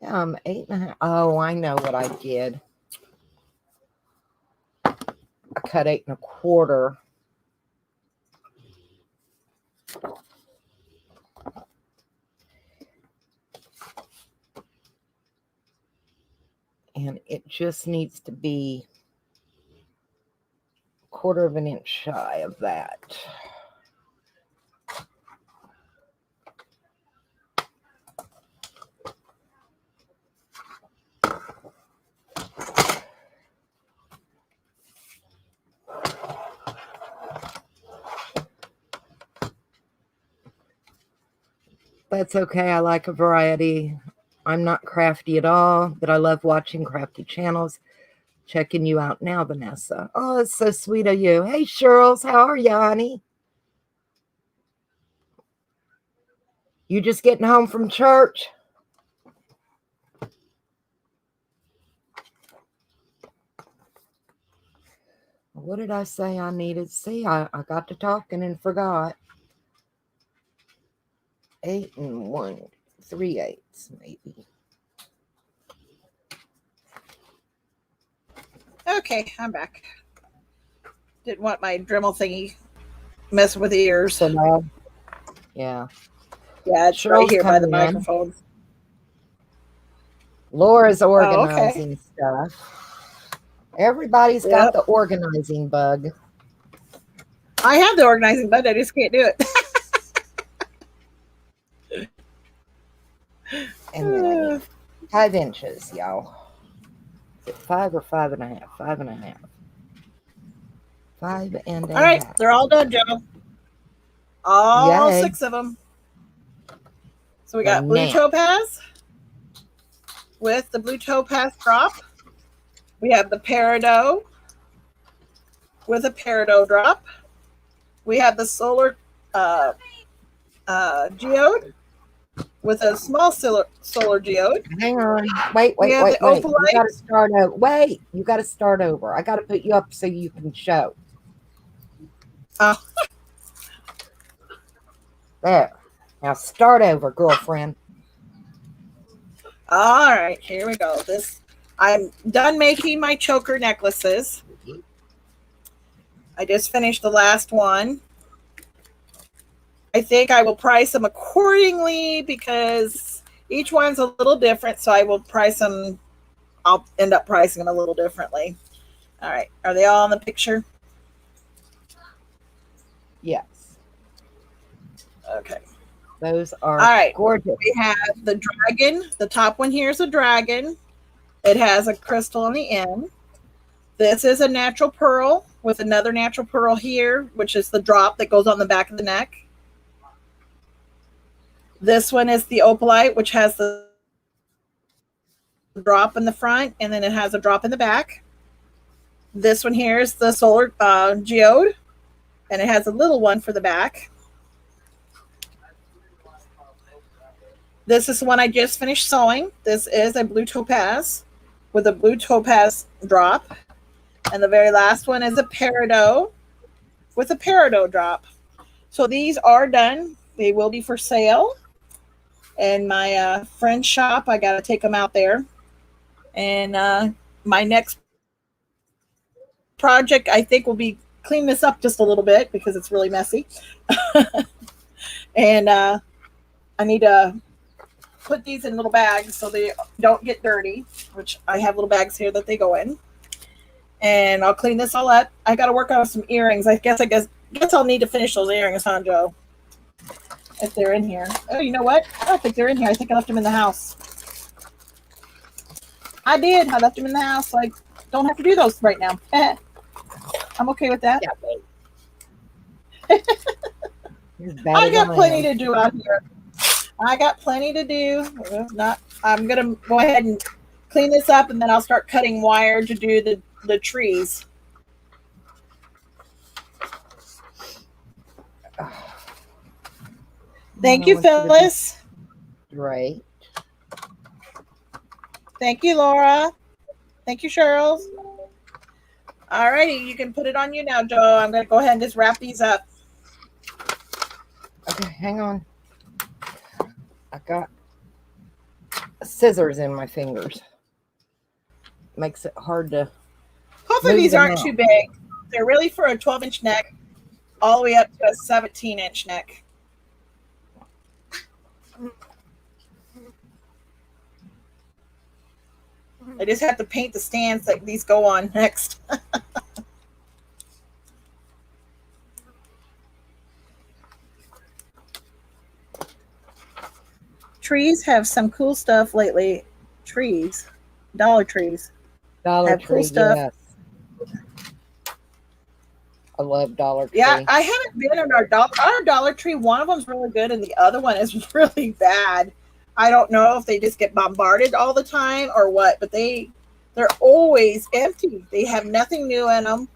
8.5. Oh, I know what I did. I cut 8 1/4. And it just needs to be 1/4 of an inch shy of that. That's okay. I like a variety. I'm not crafty at all, but I love watching crafty channels. Checking you out now, Vanessa. Oh, it's so sweet of you. Hey, Shirls, how are you, honey? You just getting home from church? What did I say I needed? See, I got to talking and forgot. 8 and 1 3/8 maybe. Okay, I'm back. Didn't want my Dremel thingy messing with the ears. So now, yeah. Yeah, it's right here by the microphone. Laura's organizing stuff. Everybody's got the organizing bug. I have the organizing bug. I just can't do it. And then I need 5 inches, y'all. Is it 5 or 5.5? 5.5. 5.5. All right, they're all done, Joe. All 6 of them. So we got blue topaz with the blue topaz drop. We have the peridot with a peridot drop. We have the solar geode with a small solar geode. Hang on. Wait. You got to start over. Wait, you got to start over. I got to put you up so you can show. There. Now start over, girlfriend. All right, here we go. I'm done making my choker necklaces. I just finished the last one. I think I will price them accordingly because each one's a little different. So I will price them. I'll end up pricing them a little differently. All right. Are they all in the picture? Yes. Okay. Those are gorgeous. We have the dragon. The top one here is a dragon. It has a crystal on the end. This is a natural pearl with another natural pearl here, which is the drop that goes on the back of the neck. This one is the opalite, which has the drop in the front, and then it has a drop in the back. This one here is the solar geode, and it has a little one for the back. This is the one I just finished sewing. This is a blue topaz with a blue topaz drop. And the very last one is a peridot with a peridot drop. So these are done. They will be for sale. And my friend's shop, I got to take them out there. And my next project, I think, will be clean this up just a little bit because it's really messy. And I need to put these in little bags so they don't get dirty, which I have little bags here that they go in. And I'll clean this all up. I got to work on some earrings. I guess I'll need to finish those earrings, huh, Joe? If they're in here. Oh, you know what? I don't think they're in here. I think I left them in the house. I did. I left them in the house, so I don't have to do those right now. I'm okay with that. Yeah, I got plenty to do out here. I got plenty to do. I'm gonna go ahead and clean this up, and then I'll start cutting wire to do the trees. Thank you, Phyllis. Great. Thank you, Laura. Thank you, Cheryl. All righty, you can put it on you now, Joe. I'm gonna go ahead and just wrap these up. Okay, hang on. I got scissors in my fingers. Makes it hard to. Hopefully these aren't too big. They're really for a 12-inch neck, all the way up to a 17-inch neck. I just have to paint the stands that these go on next. Trees have some cool stuff lately. Trees. Dollar trees. Dollar Tree, cool stuff. Yes. I love Dollar Tree. Yeah, I haven't been in our Dollar Tree. One of them's really good and the other one is really bad. I don't know if they just get bombarded all the time or what, but they They're always empty. They have nothing new in them.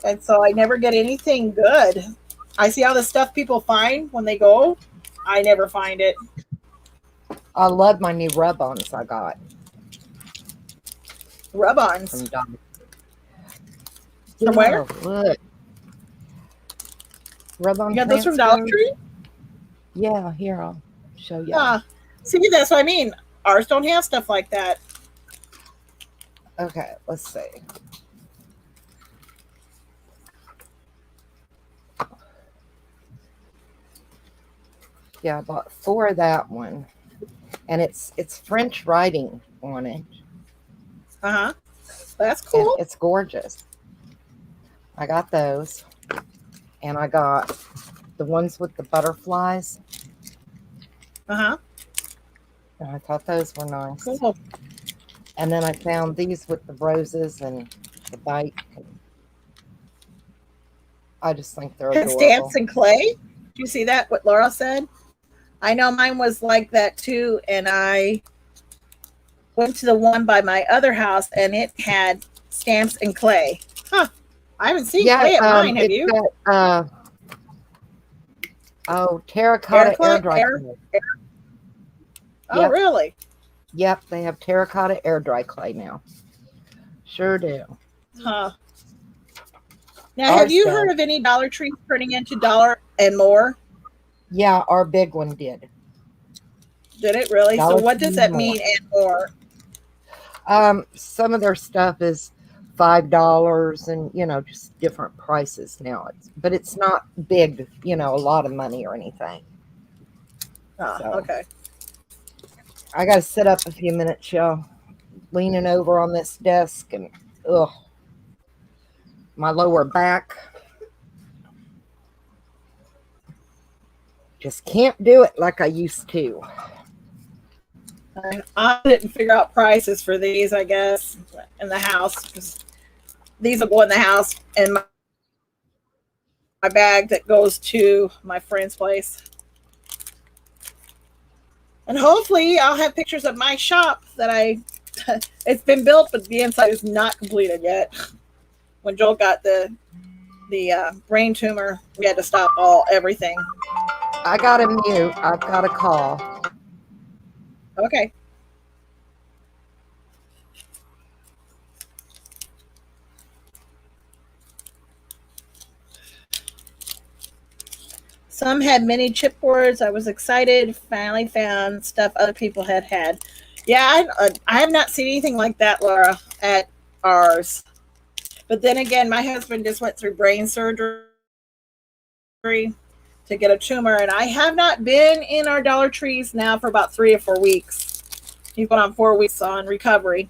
And so I never get anything good. I see all the stuff people find when they go. I never find it. I love my new rub-ons I got Rub-ons. from Dollar. From where? Look. Rub-on You got those from Dollar transfer. Tree? Yeah, here, I'll show you. Yeah. See, that's what I mean. Ours don't have stuff like that. Okay, let's see. Yeah, I bought 4 of that one. And it's French writing on it. Uh-huh. That's And cool. it's gorgeous. I got those. And I got the ones with the butterflies. Uh-huh. And I thought those were nice. Cool. And then I found these with the roses and the bike. I just think they're And adorable. stamps and clay. Did you see that, what Laura said? I know mine was like that too, and I went to the one by my other house, and it had stamps and clay. Huh. I haven't seen clay at mine, have it's you? got, terracotta air dry clay. Oh, Yep. really? Yep, they have terracotta air dry clay now. Sure do. Huh. Now, have you heard of any Dollar Trees turning into Dollar and More? Yeah, our big one did. Did it really? Dollar So what does Tree that More. mean, and more? Some of their stuff is $5 and just different prices now. But it's not big, a lot of money or anything. Oh, So. okay. I gotta sit up a few minutes, y'all. Leaning over on this desk and my lower back. Just can't do it like I used to. I didn't figure out prices for these, I guess, in the house. 'Cause these will go in the house and my bag that goes to my friend's place. And hopefully I'll have pictures of my shop that it's been built, but the inside is not completed yet. When Joel got the brain tumor, we had to stop everything. I gotta mute. I've got a call. Okay. Some had mini chipboards. I was excited. Finally found stuff other people had. Yeah, I have not seen anything like that, Laura, at ours. But then again, my husband just went through brain surgery to get a tumor, and I have not been in our Dollar Trees now for about 3 or 4 weeks. He's been on 4 weeks on recovery,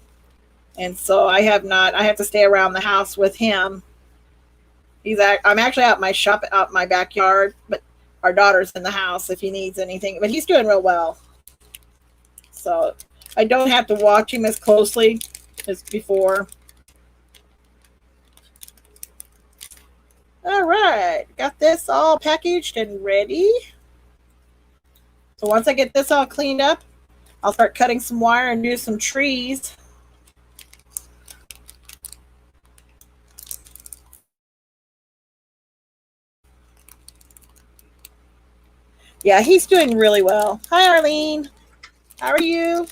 and so I have not. I have to stay around the house with him. I'm actually out my shop, out my backyard, but our daughter's in the house if he needs anything. But he's doing real well, so I don't have to watch him as closely as before. All right, got this all packaged and ready. So once I get this all cleaned up, I'll start cutting some wire and do some trees. Yeah, he's doing really well. Hi, Arlene. How are you?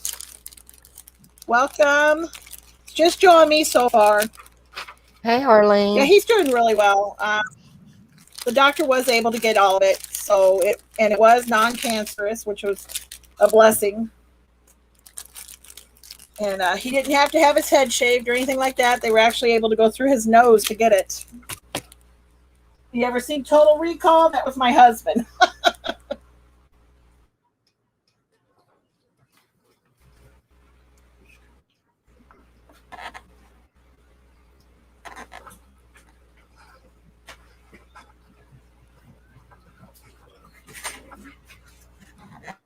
Welcome. Just joined me so far. Hey, Arlene. Yeah, he's doing really well. The doctor was able to get all of it, and it was non-cancerous, which was a blessing. And he didn't have to have his head shaved or anything like that. They were actually able to go through his nose to get it. You ever seen Total Recall? That was my husband.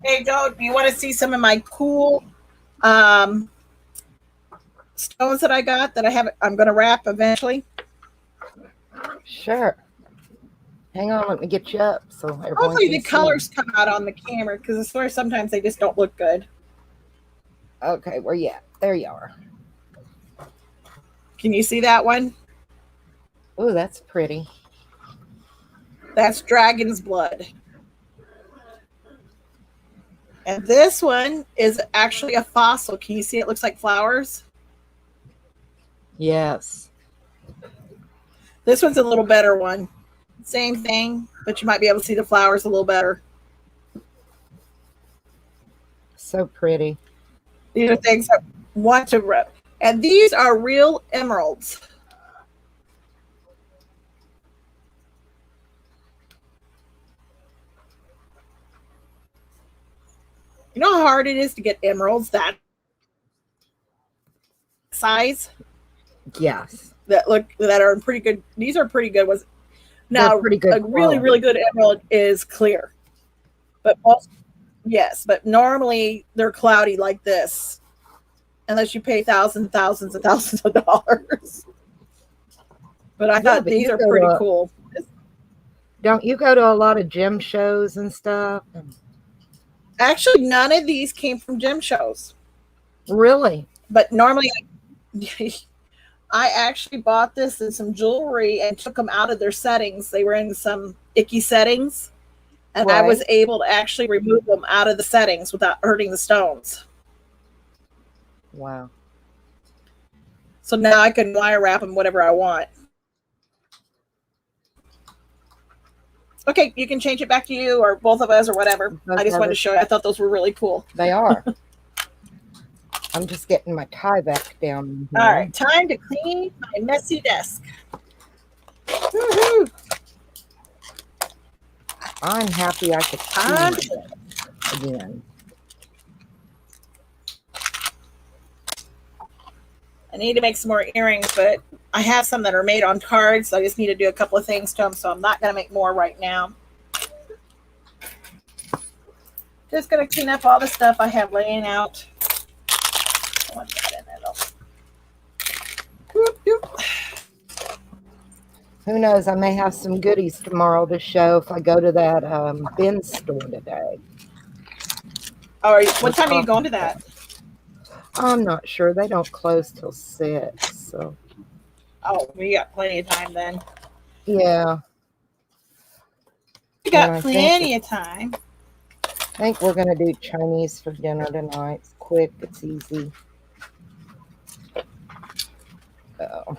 Hey, Joe, do you want to see some of my cool stones that I got that I'm going to wrap eventually? Sure. Hang on, let me get you up so everyone Hopefully can the see. colors come out on the camera, because I swear sometimes they just don't look good. Okay, where you at? There you are. Can you see that one? Oh, that's pretty. That's dragon's blood. And this one is actually a fossil. Can you see it looks like flowers? Yes. This one's a little better one. Same thing, but you might be able to see the flowers a little better. So pretty. These are things I want to rip. And these are real emeralds. You know how hard it is to get emeralds that size? Yes. That are pretty good. These are pretty good ones. Now, pretty good a really, really good emerald is clear. But most, yes, but normally they're cloudy like this. Unless you pay thousands and thousands of dollars. But I thought these are pretty cool. Don't you go to a lot of gem shows and stuff? Actually, none of these came from gem shows. Really? But normally, I actually bought this in some jewelry and took them out of their settings. They were in some icky settings. And Right. I was able to actually remove them out of the settings without hurting the stones. Wow. So now I can wire wrap them whatever I want. Okay, you can change it back to you or both of us or whatever. I just wanted to show you. I thought those were really cool. They are. I'm just getting my tie back down here. All right, time to clean my messy desk. Woo-hoo. I'm happy I could see again. I need to make some more earrings, but I have some that are made on cards, so I just need to do a couple of things to them, so I'm not going to make more right now. Just going to clean up all the stuff I have laying out. I want that in there, though. Whoop, whoop. Who knows? I may have some goodies tomorrow to show if I go to that bin store today. Oh, what time are you going to that? I'm not sure. They don't close till 6. So. Oh, we got plenty of time then. Yeah. We got plenty of time. I think we're going to do Chinese for dinner tonight. It's quick. It's easy.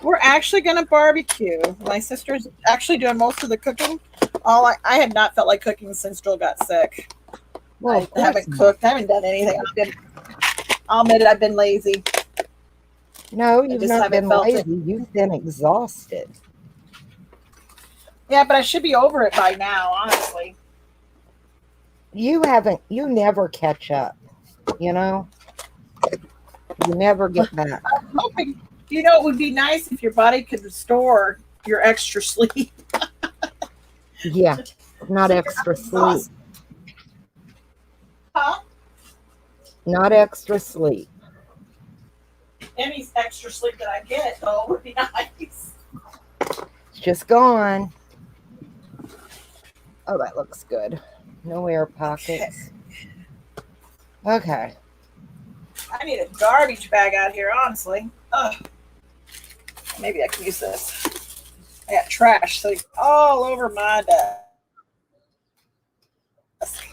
We're actually going to barbecue. My sister's actually doing most of the cooking. I had not felt like cooking since Joel got sick. Well, I haven't cooked. I haven't done anything. I'll admit it, I've been lazy. No, you've not been lazy. You've been exhausted. Yeah, but I should be over it by now, honestly. You never catch up, you know? You never get back. I'm hoping, it would be nice if your body could restore your extra sleep. Yeah, not extra sleep. Huh? Not extra sleep. Any extra sleep that I get, though, would be nice. It's just gone. Oh, that looks good. No air pockets. Okay. I need a garbage bag out here, honestly. Ugh. Maybe I can use this. I got trash so all over my desk.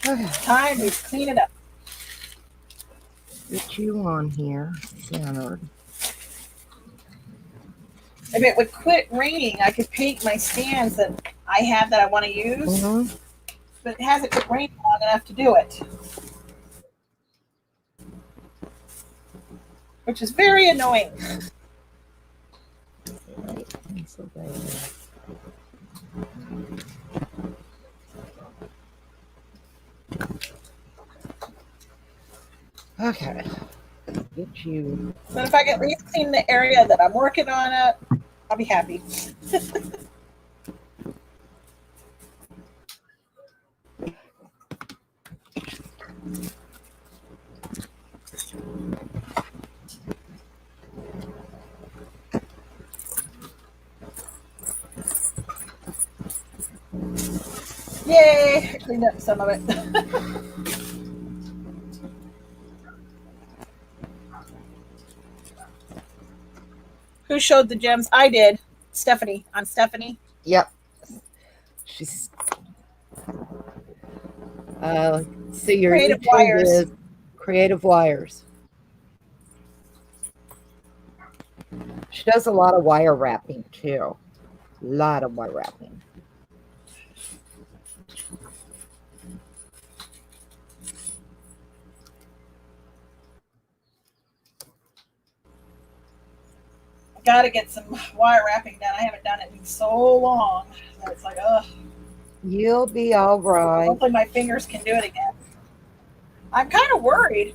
Okay. Time to clean it up. Get you on here, centered. If it would quit raining, I could paint my stands that I have that I want to use. Mm-hmm. But it hasn't quit raining long enough to do it. Which is very annoying. Okay. Get you. But if I can at least clean the area that I'm working on up, I'll be happy. Yay! I cleaned up some of it. Who showed the gems? I did. Stephanie. I'm Stephanie. Yep. She's see your Creative YouTube Wires. is Creative Wires. She does a lot of wire wrapping too. A lot of wire wrapping. Got to get some wire wrapping done. I haven't done it in so long. So it's like, ugh. You'll be all right. Hopefully my fingers can do it again. I'm kind of worried.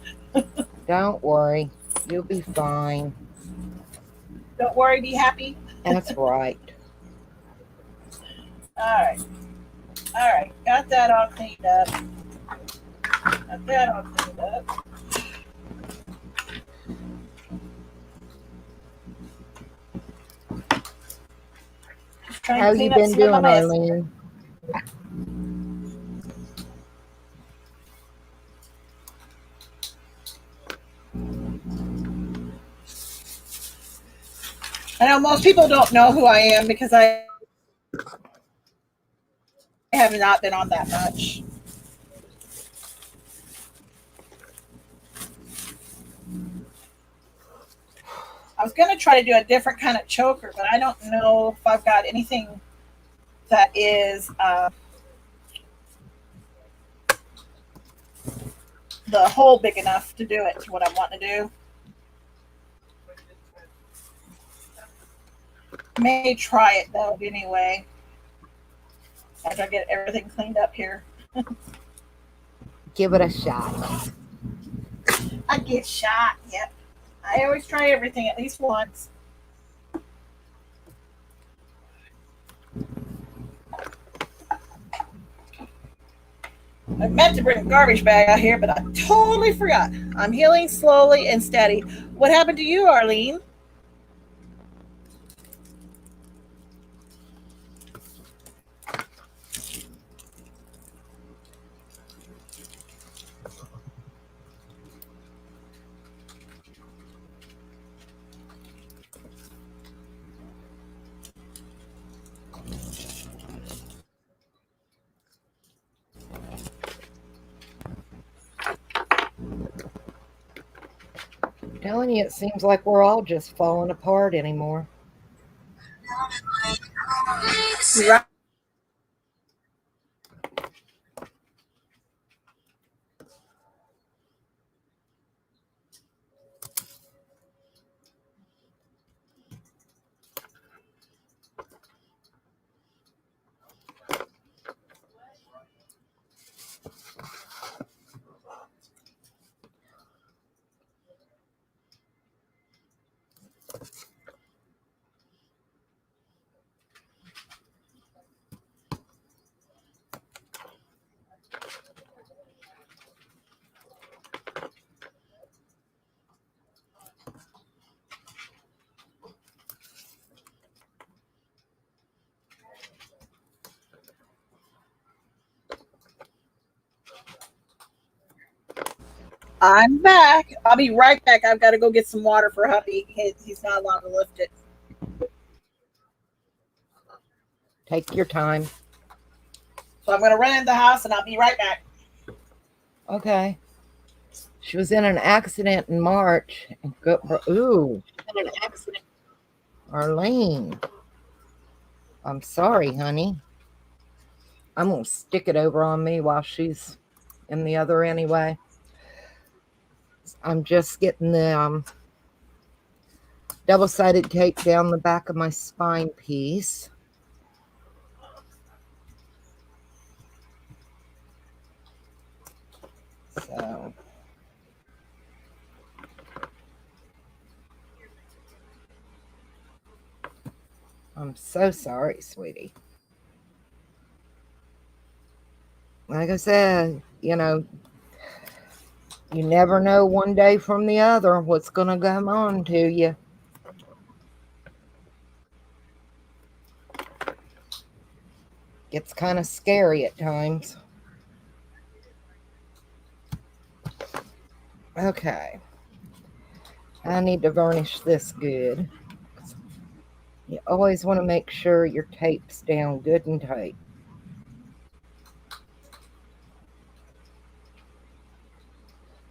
Don't worry. You'll be fine. Don't worry, be happy. That's right. All right. All right. Got that all cleaned up. Got that all cleaned up. Just trying How to you clean up been some of doing, my mess. Arlene? I know most people don't know who I am because I have not been on that much. I was going to try to do a different kind of choker, but I don't know if I've got anything that is the hole big enough to do it to what I want to do. May try it though anyway. After I get everything cleaned up here. Give it a shot. I get shot, yep. I always try everything at least once. I meant to bring a garbage bag out here, but I totally forgot. I'm healing slowly and steady. What happened to you, Arlene? I'm telling you, it seems like we're all just falling apart anymore. Right. I'm back. I'll be right back. I've got to go get some water for hubby. He's not allowed to lift it. Take your time. So I'm going to run into the house and I'll be right back. Okay. She was in an accident in March. And ooh. In an accident. Arlene. I'm sorry, honey. I'm going to stick it over on me while she's in the other anyway. I'm just getting the double-sided tape down the back of my spine piece. So I'm so sorry, sweetie. Like I said, you never know one day from the other what's going to come on to you. Gets kind of scary at times. Okay. I need to varnish this good. You always want to make sure your tape's down good and tight.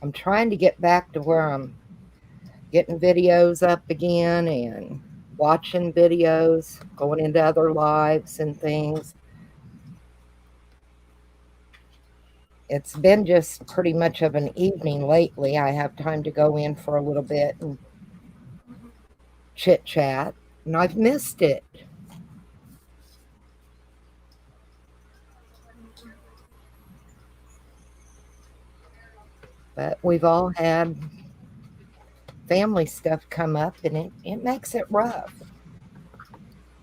I'm trying to get back to where I'm getting videos up again and watching videos, going into other lives and things. It's been just pretty much of an evening lately. I have time to go in for a little bit and chit chat, and I've missed it. But we've all had family stuff come up, and it makes it rough.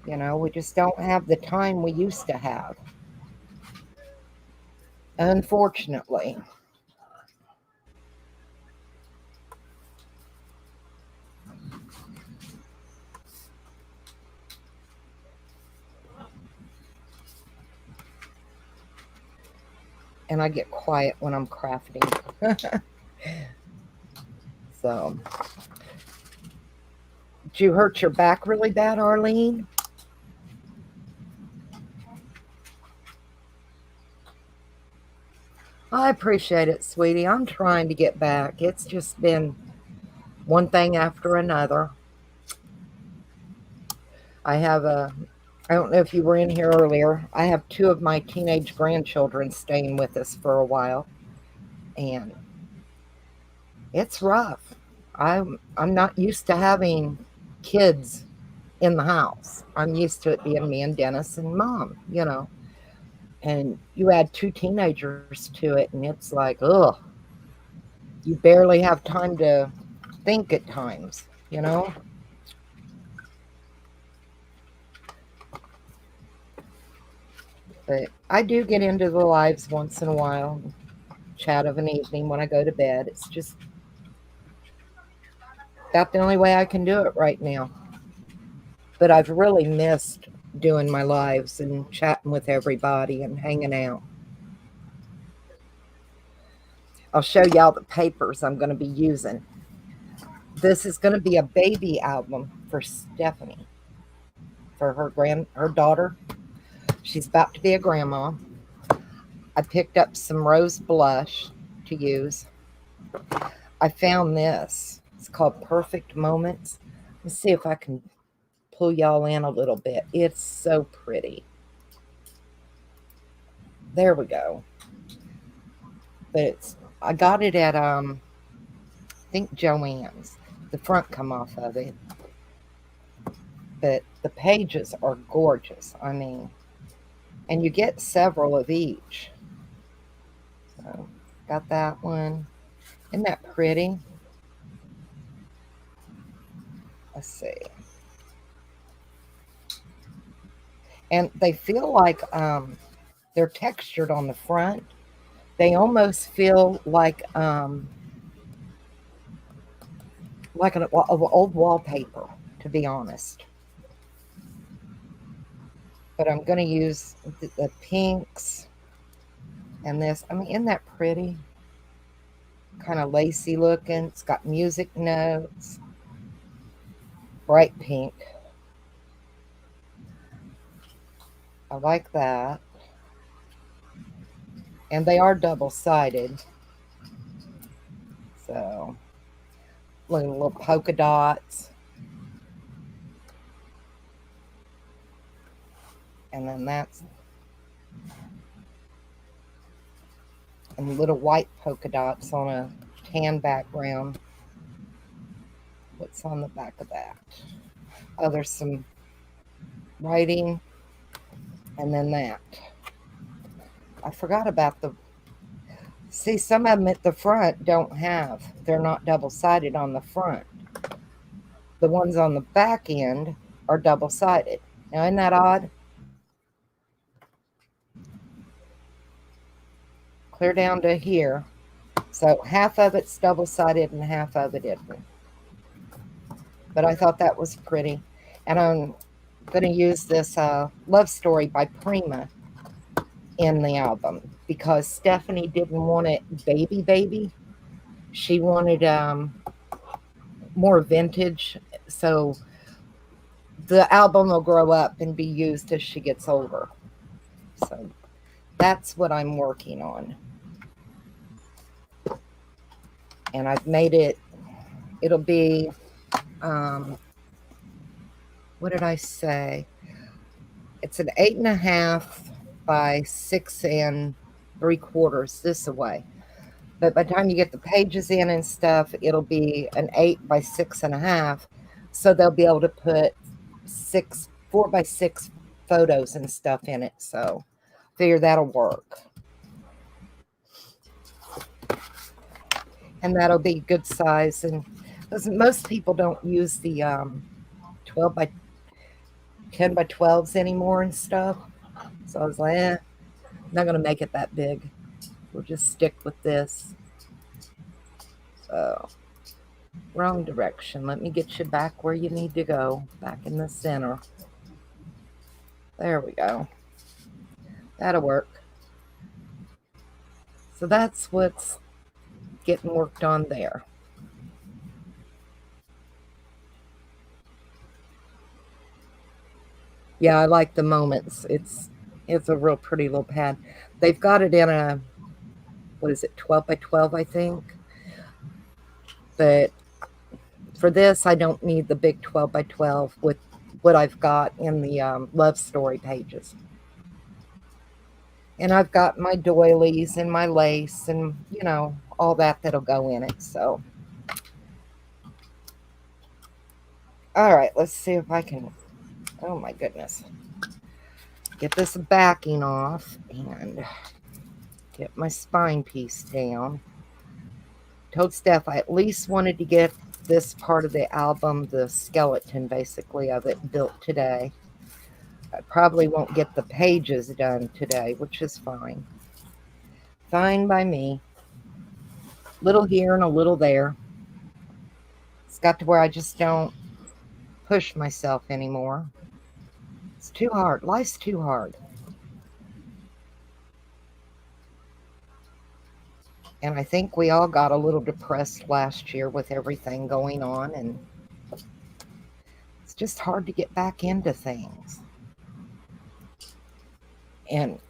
We just don't have the time we used to have, unfortunately. And I get quiet when I'm crafting. So, did you hurt your back really bad, Arlene? I appreciate it, sweetie. I'm trying to get back. It's just been one thing after another. I don't know if you were in here earlier. I have two of my teenage grandchildren staying with us for a while, and it's rough. I'm not used to having kids in the house. I'm used to it being me and Dennis and mom. And you add two teenagers to it, and it's like, ugh, you barely have time to think at times. But I do get into the lives once in a while, chat of an evening when I go to bed. It's just about the only way I can do it right now. But I've really missed doing my lives and chatting with everybody and hanging out. I'll show y'all the papers I'm going to be using. This is going to be a baby album for Stephanie, for her daughter. She's about to be a grandma. I picked up some rose blush to use. I found this. It's called Perfect Moments. Let's see if I can pull y'all in a little bit. It's so pretty. There we go. But I got it at I think Joann's. The front come off of it. But the pages are gorgeous. I mean, and you get several of each. So got that one. Isn't that pretty? Let's see. And they feel like they're textured on the front. They almost feel like an old wallpaper, to be honest. But I'm going to use the pinks and this. I mean, isn't that pretty? Kind of lacy looking. It's got music notes. Bright pink. I like that. And they are double-sided. So, little polka dots. And then that's and little white polka dots on a tan background. What's on the back of that? Oh, there's some writing, and then that. I forgot about see, some of them at the front they're not double-sided on the front. The ones on the back end are double-sided. Now, isn't that odd? Clear down to here. So half of it's double-sided and half of it isn't. But I thought that was pretty. And I'm going to use this Love Story by Prima in the album because Stephanie didn't want it baby. She wanted more vintage. So the album will grow up and be used as she gets older. So that's what I'm working on. And I've made it, it'll be, what did I say? It's an 8.5 by 6 3/4 this way. But by the time you get the pages in and stuff, it'll be an 8 by 6.5. So they'll be able to put 4 by 6 photos and stuff in it. So figure that'll work. And that'll be good size. And most people don't use the 12 by 10 by 12s anymore and stuff. So I was like, I'm not going to make it that big. We'll just stick with this. So, wrong direction. Let me get you back where you need to go. Back in the center. There we go. That'll work. So that's what's getting worked on there. Yeah, I like the moments. It's a real pretty little pad. They've got it in a, what is it, 12 by 12, I think. But for this, I don't need the big 12 by 12 with what I've got in the love story pages. And I've got my doilies and my lace and, you know, all that'll go in it. So, all right, let's see if I can, oh my goodness, get this backing off and get my spine piece down. Told Steph I at least wanted to get this part of the album, the skeleton basically of it, built today. I probably won't get the pages done today, which is fine. Fine by me. Little here and a little there. It's got to where I just don't push myself anymore. It's too hard. Life's too hard. And I think we all got a little depressed last year with everything going on, and it's just hard to get back into things. And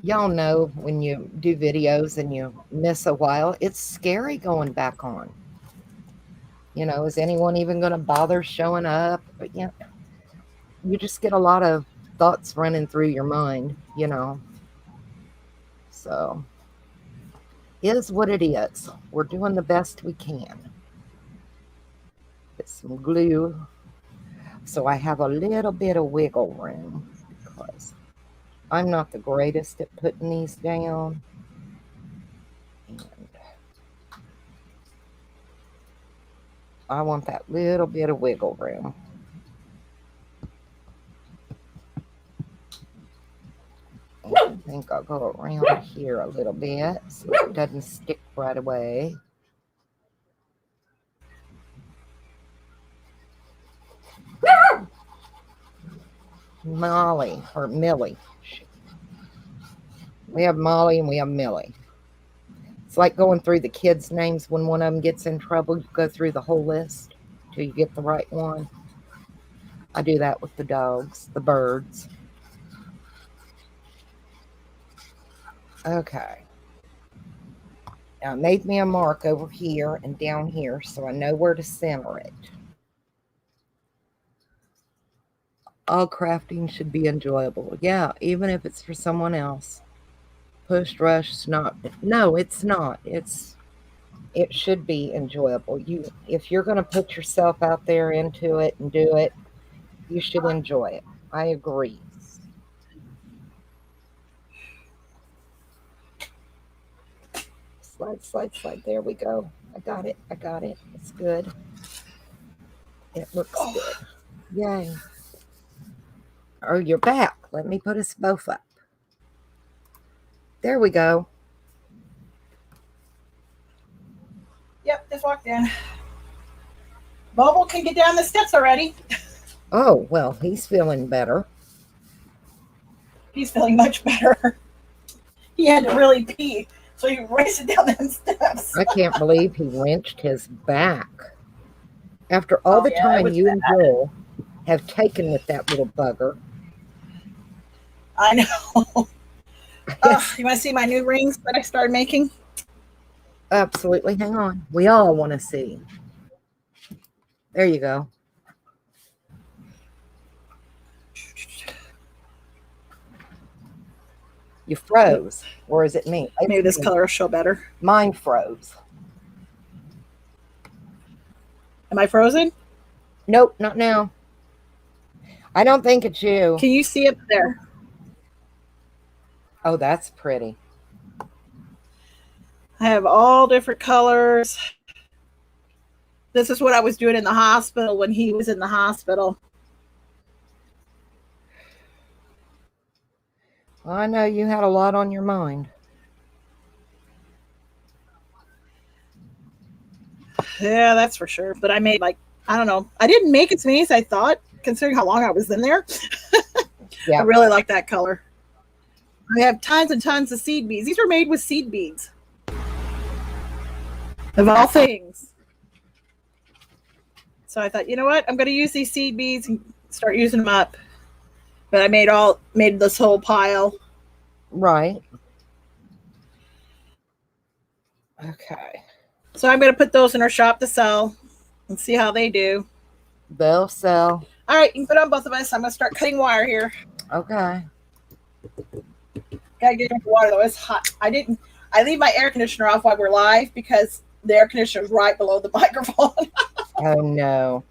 y'all know when you do videos and you miss a while, it's scary going back on. You know, is anyone even going to bother showing up? But yeah, you just get a lot of thoughts running through your mind, you know. So, is what it is. We're doing the best we can. Get some glue. So I have a little bit of wiggle room because I'm not the greatest at putting these down. And I want that little bit of wiggle room. I think I'll go around here a little bit so it doesn't stick right away. Molly or Millie. We have Molly and we have Millie. It's like going through the kids' names. When one of them gets in trouble, you go through the whole list till you get the right one. I do that with the dogs, the birds. Okay. Now I made me a mark over here and down here so I know where to center it. All crafting should be enjoyable. Yeah, even if it's for someone else. Push, rush, not. No, it's not. It should be enjoyable. If you're going to put yourself out there into it and do it, you should enjoy it. I agree. Slide, slide, slide. There we go. I got it. I got it. It's good. It looks good. Yay. Oh, you're back. Let me put us both up. There we go. Yep, just walked in. Bubble can get down the steps already. Oh, well, he's feeling better. He's feeling much better. He had to really pee, so he raced down them steps. I can't believe he wrenched his back. After all the time you and Joel have taken with that little bugger. I know. Oh, you want to see my new rings that I started making? Absolutely. Hang on. We all want to see. There you go. You froze. Or is it me? Maybe this color will show better. Mine froze. Am I frozen? Nope, not now. I don't think it's you. Can you see it there? Oh, that's pretty. I have all different colors. This is what I was doing in the hospital when he was in the hospital. Well, I know you had a lot on your mind. Yeah, that's for sure. But I made like, I don't know. I didn't make as many as I thought, considering how long I was in there. Yeah. I really like that color. I have tons and tons of seed beads. These are made with seed beads. Of all things. So I thought, you know what? I'm going to use these seed beads and start using them up. But I made this whole pile. Right. Okay. So I'm going to put those in our shop to sell and see how they do. They'll sell. All right, you can put on both of us. I'm going to start cutting wire here. Okay. Gotta get a drink of water though. It's hot. I leave my air conditioner off while we're live because the air conditioner is right below the microphone. Oh no.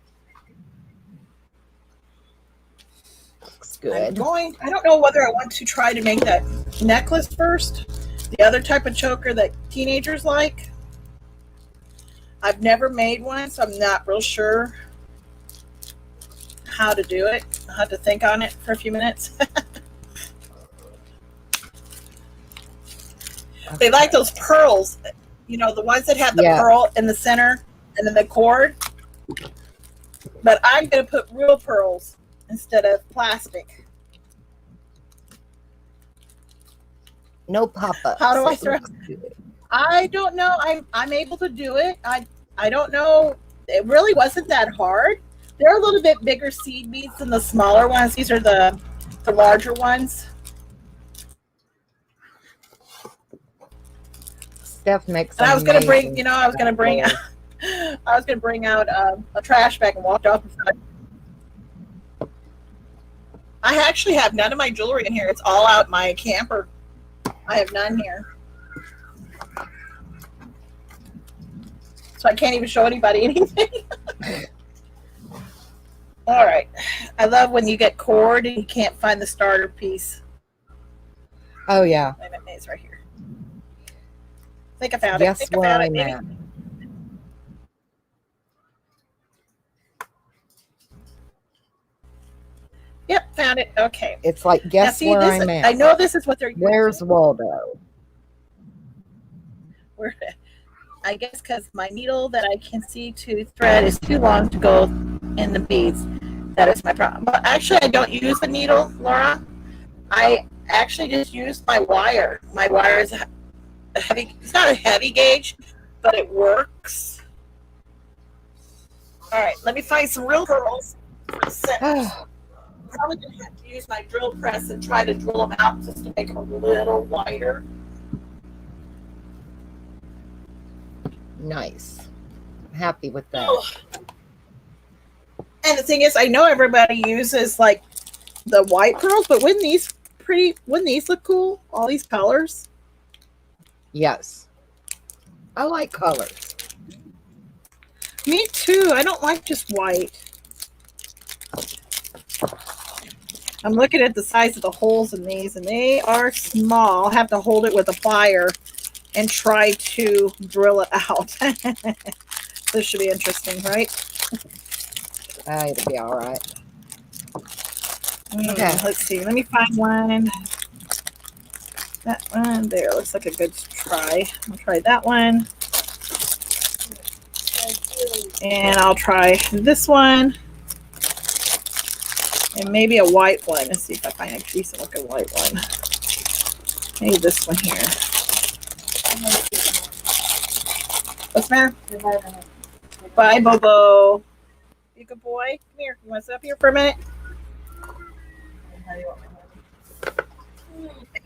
Looks good. I don't know whether I want to try to make that necklace first. The other type of choker that teenagers like. I've never made one, so I'm not real sure how to do it. I'll have to think on it for a few minutes. They like those pearls, you know, the ones that have the pearl in the center and then the cord. But I'm going to put real pearls instead of plastic. No pop-ups. How do I throw? I don't know. I'm able to do it. I don't know. It really wasn't that hard. They're a little bit bigger seed beads than the smaller ones. These are the larger ones. Steph makes. And I was going to bring, I was going to bring out a trash bag and walk off. I actually have none of my jewelry in here. It's all out my camper. I have none here. So I can't even show anybody anything. All right. I love when you get cord and you can't find the starter piece. Oh, yeah. It's right here. I think I found it. Guess where I'm at. Yep, found it. Okay. It's like, guess where I'm at. I know this is what they're using. Where's Waldo? I guess because my needle that I can see to thread is too long to go in the beads. That is my problem. But actually, I don't use the needle, Laura. I actually just use my wire. My wire is heavy. It's not a heavy gauge, but it works. All right, let me find some real pearls for the centers. Probably gonna have to use my drill press and try to drill them out just to make them a little wider. Nice. I'm happy with that. Oh. And the thing is, I know everybody uses like the white pearls, but wouldn't these look cool? All these colors. Yes. I like colors. Me too. I don't like just white. I'm looking at the size of the holes in these, and they are small. I'll have to hold it with a plier and try to drill it out. This should be interesting, right? It'll be all right. Okay. Let's see. Let me find one. That one there looks like a good try. I'll try that one. And I'll try this one. And maybe a white one. Let's see if I find a decent looking white one. Maybe this one here. What's the matter? Bye, Bobo. You good boy. Come here. You want to sit up here for a minute?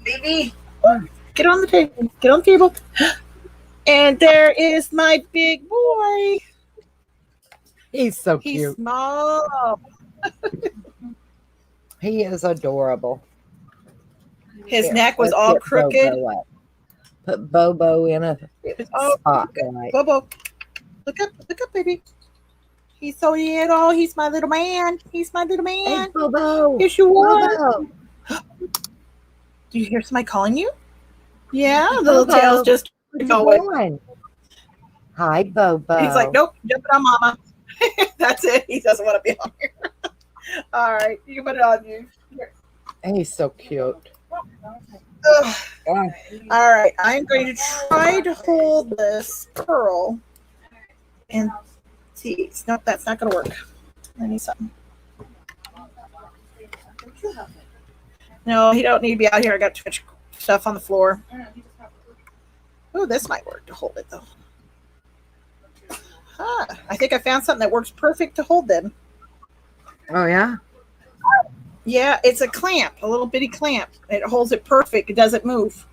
Baby. Get on the table. Get on the table. And there is my big boy. He's so He's cute. small. He is adorable. His Here, neck was let's all get crooked. Bobo up. Put Bobo in a It was all crooked. spotlight. Bobo, look up, baby. He's so little. He's my little man. He's my little Hey, man. Bobo. Yes, you are. Bobo. Do you hear somebody calling you? Yeah, the little Bobo. tail's just What are you going. doing? Hi, Bobo. He's like, nope, jumping on mama. That's it. He doesn't want to be on here. All right, you can put it on you. Here. He's so cute. Ugh. Ah, All right, I'm going to try to hold this pearl and see. Nope, that's not going to work. I need something. No, he don't need to be out here. I got too much stuff on the floor. Oh, this might work to hold it though. Huh. I think I found something that works perfect to hold them. Oh, yeah? Yeah, it's a clamp, a little bitty clamp. It holds it perfect. It doesn't move.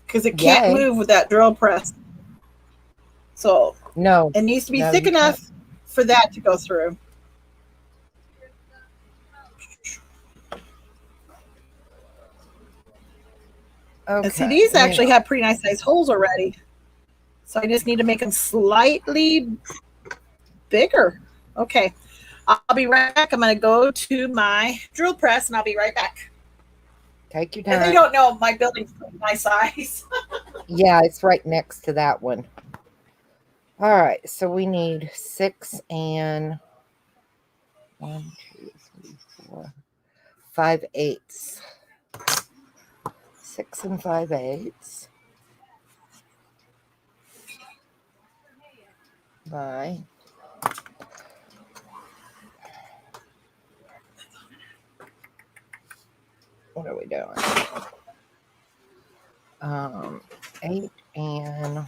Because it can't Yay. move with that drill press. So No. it needs to be No, thick you enough for that to go through. Okay. And see, these actually have pretty nice sized holes already. So I just need to make them slightly bigger. Okay. I'll be right back. I'm going to go to my drill press and I'll be right back. Take your And they time. don't know my building's my size. Yeah, it's right next to that one. All right, so we need 6 and 1, 2, 3, 4, 5 eighths. 6 and 5 eighths. By what are we doing? 8 and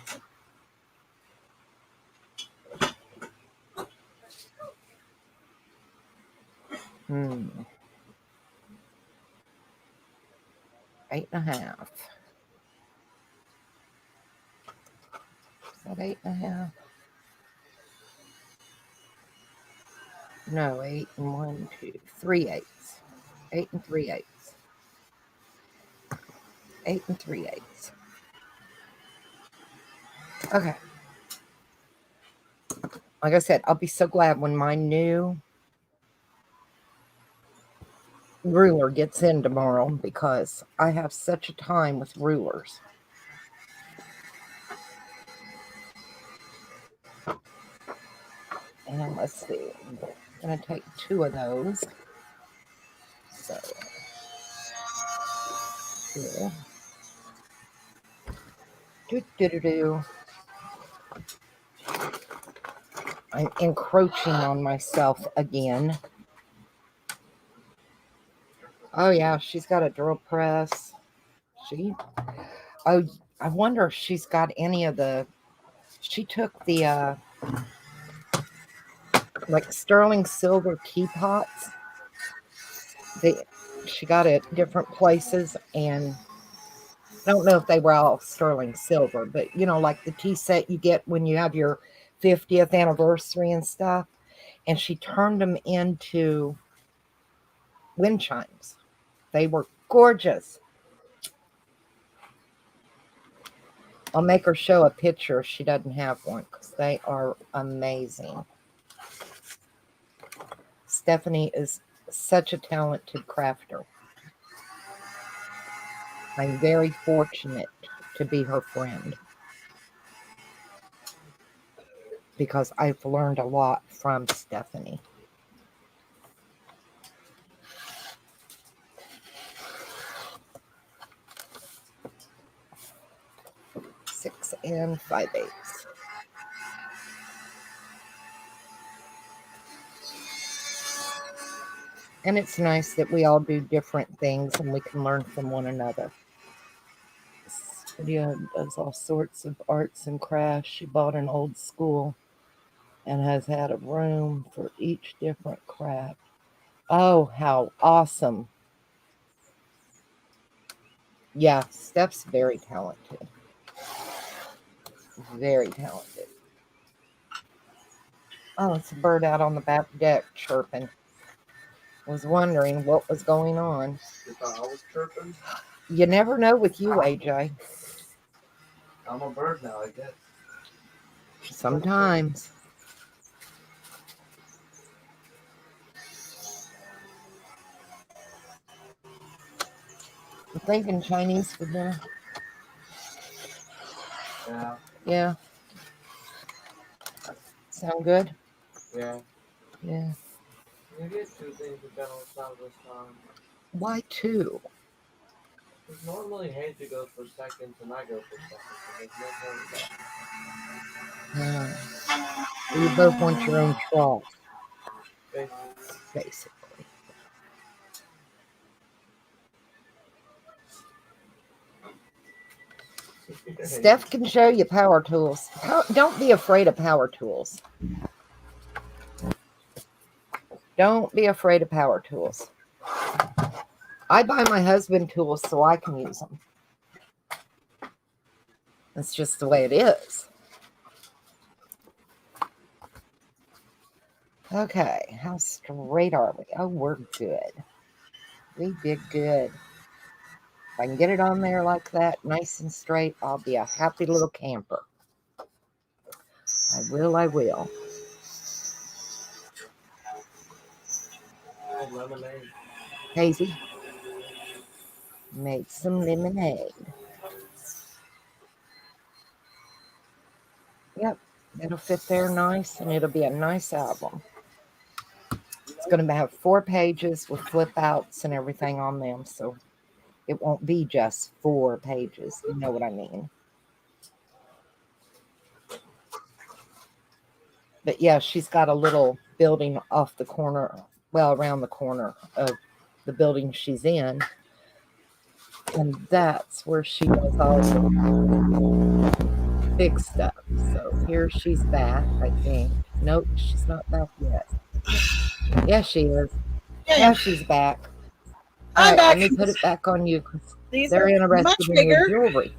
8.5. Is that 8.5? No, 8 and 1, 2, 3 eighths. 8 and 3 eighths. 8 and 3 eighths. Okay. Like I said, I'll be so glad when my new ruler gets in tomorrow because I have such a time with rulers. And let's see, I'm going to take 2 of those. So, here. Do. I'm encroaching on myself again. Oh, yeah, she's got a drill press. Oh, I wonder if she's got any of the, she took the, like sterling silver teapots. She got it at different places, and I don't know if they were all sterling silver, but you know, like the tea set you get when you have your 50th anniversary and stuff. And she turned them into wind chimes. They were gorgeous. I'll make her show a picture if she doesn't have one because they are amazing. Stephanie is such a talented crafter. I'm very fortunate to be her friend because I've learned a lot from Stephanie. Six and 5 eighths. And it's nice that we all do different things and we can learn from one another. Lydia does all sorts of arts and crafts. She bought an old school and has had a room for each different craft. Oh, how awesome. Yeah, Steph's very talented. Very talented. Oh, it's a bird out on the back deck chirping. Was wondering what was going on. You thought I was chirping? You never know with you, AJ. I'm a bird now, I guess. Sometimes. I'm thinking Chinese for dinner. Yeah, Yeah. Sound good? yeah. Yeah. You get two things for General Tso this time. Why two? Because normally Hazy goes for seconds and I go for seconds. So there's no point in that. You both want your own trough, basically. Steph can show you power tools. Don't be afraid of power tools. Don't be afraid of power tools. I buy my husband tools so I can use them. That's just the way it is. Okay, how straight are we? Oh, we're good. We did good. If I can get it on there like that, nice and straight, I'll be a happy little camper. I will, I will. Oh, lemonade. Hazy, made some lemonade. Yep, it'll fit there nice, and it'll be a nice album. It's going to have 4 pages with flip outs and everything on them, so it won't be just 4 pages. You know what I mean? But yeah, she's got a little building off the corner, well, around the corner of the building she's in. And that's where she does all the big stuff. So here she's back, I think. Nope, she's not back yet. Yeah, she is. Yeah, she's back. I'm back. Let me put it back on you because These they're are interested much in bigger. your jewelry.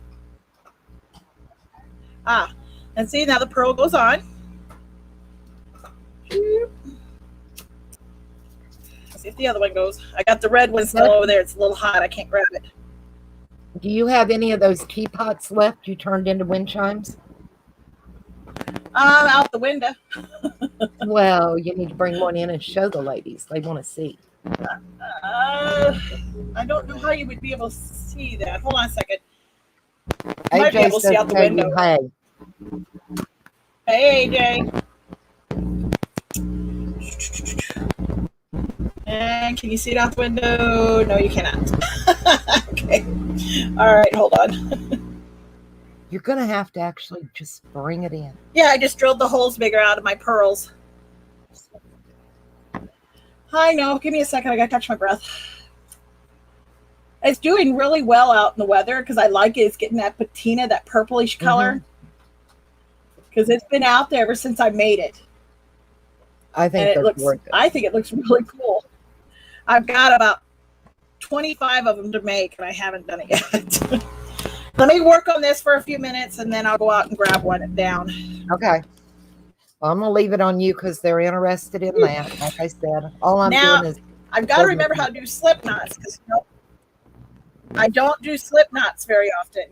Ah, and see, now the pearl goes on. Let's see if the other one goes. I got the red one still over there. It's a little hot. I can't grab it. Do you have any of those teapots left you turned into wind chimes? Out the window. Well, you need to bring one in and show the ladies. They want to see. I don't know how you would be able to see that. Hold on a second. You might be AJ able to see says out the tell window. you, hey. Hey, AJ. And can you see it out the window? No, you cannot. Okay. All right, hold on. You're going to have to actually just bring it in. Yeah, I just drilled the holes bigger out of my pearls. I know. Give me a second. I got to catch my breath. It's doing really well out in the weather because I like it. It's getting that patina, that purplish color. Because it's been out there ever since I made it. I think they're gorgeous. I think it looks really cool. I've got about 25 of them to make, and I haven't done it yet. Let me work on this for a few minutes, and then I'll go out and grab one down. Okay. Well, I'm going to leave it on you because they're interested in that. Like I said, all I'm doing is... I've got to remember how to do slip knots because I don't do slip knots very often.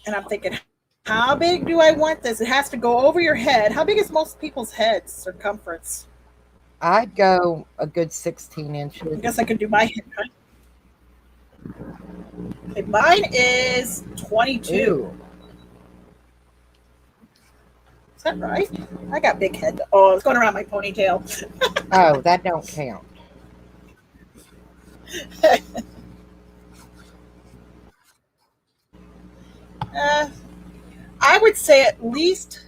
And I'm thinking, how big do I want this? It has to go over your head. How big is most people's head circumference? I'd go a good 16 inches. I guess I could do my head. Okay, mine is 22. Ew. Is that right? I got big head. Oh, it's going around my ponytail. Oh, that don't count. I would say at least,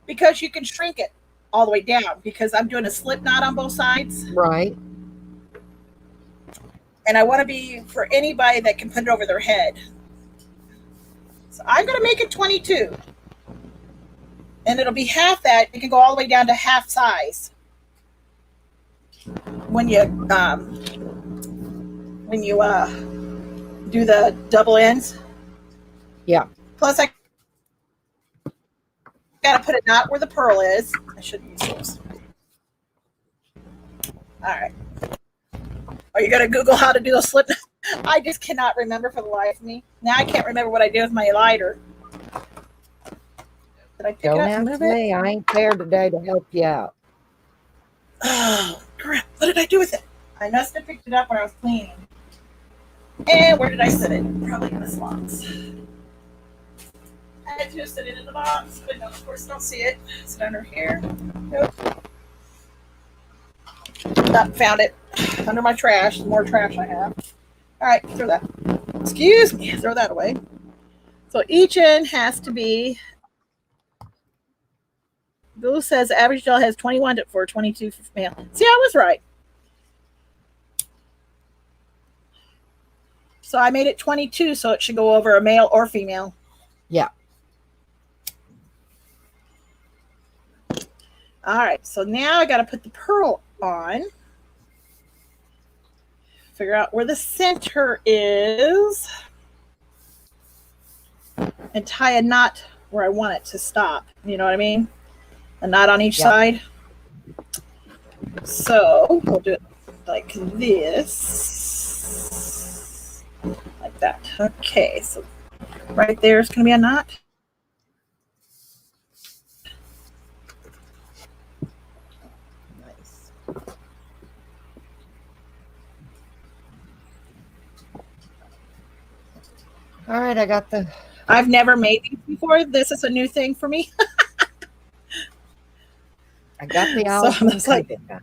because you can shrink it all the way down, because I'm doing a slip knot on both sides. Right. And I want to be for anybody that can put it over their head. So I'm going to make it 22. and it'll be half that. You can go all the way down to half size when you do the double ends. Yeah. Plus, I gotta put a knot where the pearl is. I should use those. All right. Are you gonna Google how to do a slip knot? I just cannot remember for the life of me. Now I can't remember what I did with my lighter. Did I pick Don't it up and ask move it? me. I ain't there today to help you out. Oh, crap. What did I do with it? I must have picked it up when I was cleaning. And where did I set it? Probably in this box. I just set it in the box, but no, of course, don't see it. Is it under here? Nope. Found it under my trash. The more trash I have. All right, throw that. Excuse me, throw that away. So each end has to be. Bill says the average doll has 21 for 22 for male. See, I was right. So I made it 22, so it should go over a male or female. Yeah. All right, so now I got to put the pearl on. Figure out where the center is. And tie a knot where I want it to stop. You know what I mean? A knot on each side. So we'll do it like this. Like that. Okay, so right there is going to be a knot. Nice. All right, I got the. I've never made these before. This is a new thing for me. I got the So Allison it's like, Kaiser.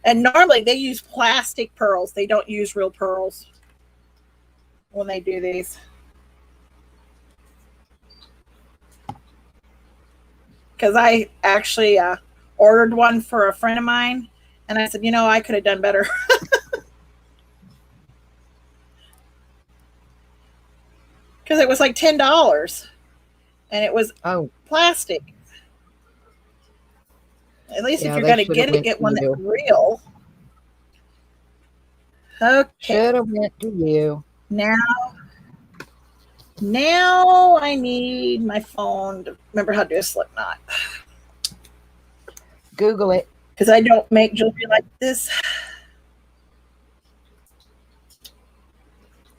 and normally they use plastic pearls. They don't use real pearls when they do these. Because I actually ordered one for a friend of mine, and I said, you know, I could have done better. Because it was like $10, and it was plastic. At least if you're going to get it, get one that's real. Okay. Should have went to you. Now I need my phone to remember how to do a slip knot. Google it. Because I don't make jewelry like this.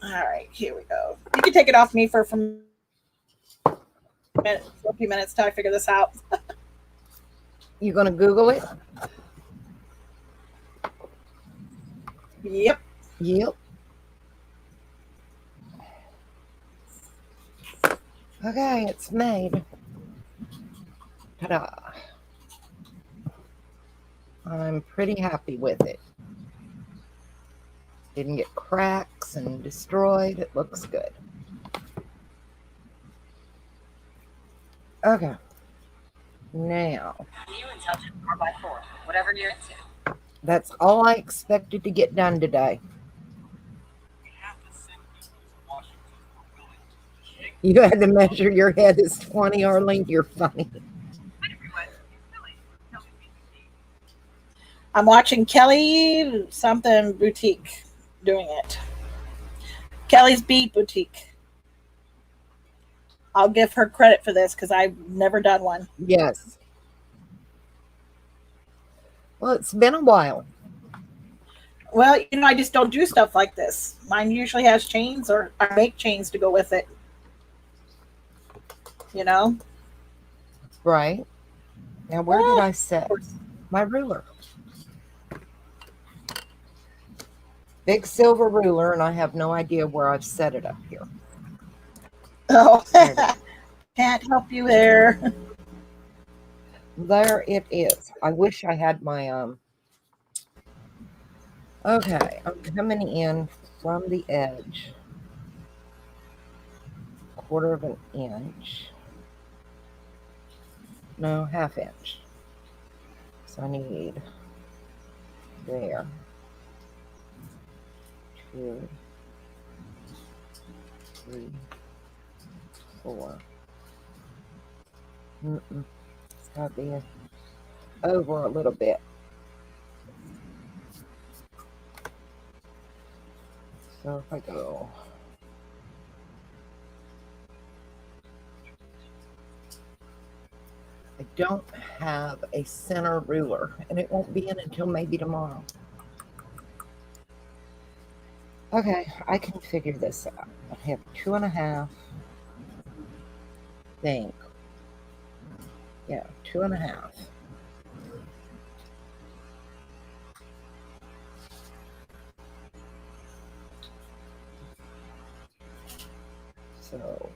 All right, here we go. You can take it off me for a few minutes till I figure this out. You gonna Google it? Yep. Yep. Okay, it's made. Ta-da. I'm pretty happy with it. Didn't get cracks and destroyed. It looks good. Okay. Now. You intelligent 4x4, whatever you're into. That's all I expected to get done today. You had to measure your head as 20, Arlene. You're funny. I'm watching Kelly something boutique doing it. Kelly's Beat Boutique. I'll give her credit for this because I've never done one. Yes. Well, it's been a while. Well, you know, I just don't do stuff like this. Mine usually has chains, or I make chains to go with it. You know? Right. Now, where did I set my ruler? Big silver ruler, and I have no idea where I've set it up here. Oh, can't help you there. There it is. I wish I had my, okay, I'm coming in from the edge. 1/4 of an inch. No, 1/2 inch. So I need there. 2, 3, 4, Mm-mm. It's got to be over a little bit. So if I go, I don't have a center ruler, and it won't be in until maybe tomorrow. Okay, I can figure this out. I have 2.5. Think. Yeah, 2.5. So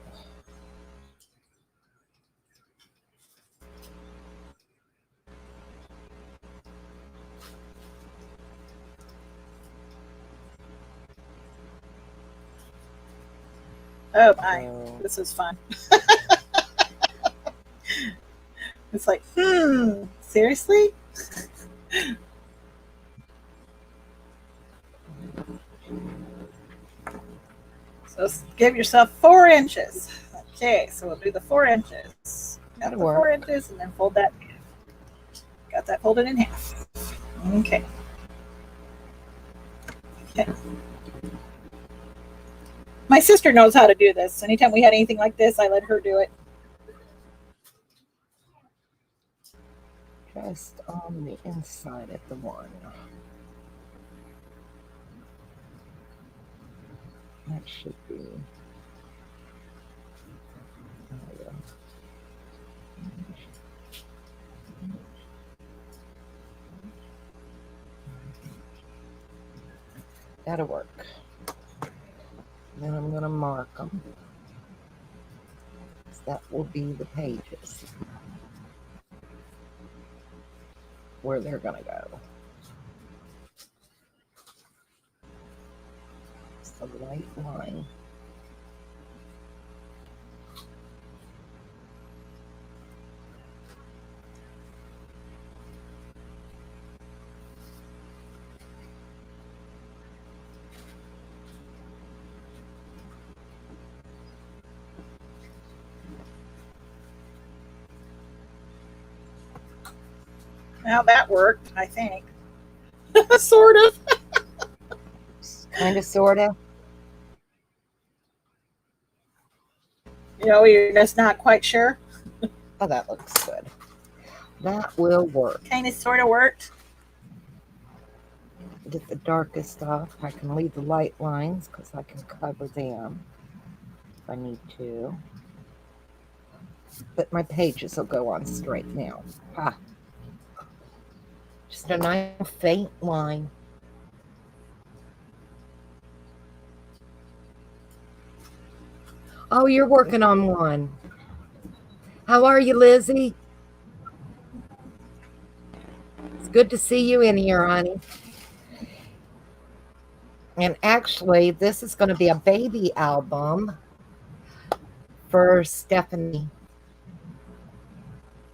Oh my, So- this is fun. It's like, seriously? So give yourself 4 inches. Okay, so we'll do the 4 inches. Got the That'll 4 work. inches and then fold that in half. Got that folded in half. Okay. Okay. My sister knows how to do this. Anytime we had anything like this, I let her do it. just on the inside of the one. That should be. Oh, yeah. That'll work. Then I'm going to mark them. That will be the pages where they're going to go. It's the light line. Now that worked, I think. Sort of. Kind of, sort of. You know, you're just not quite sure. Oh, that looks good. That will work. Kind of sort of worked. Get the darkest off. I can leave the light lines because I can cover them if I need to. But my pages will go on straight now. Ah. Just a nice faint line. Oh, you're working on one. How are you, Lizzie? It's good to see you in here, honey. And actually, this is going to be a baby album for Stephanie,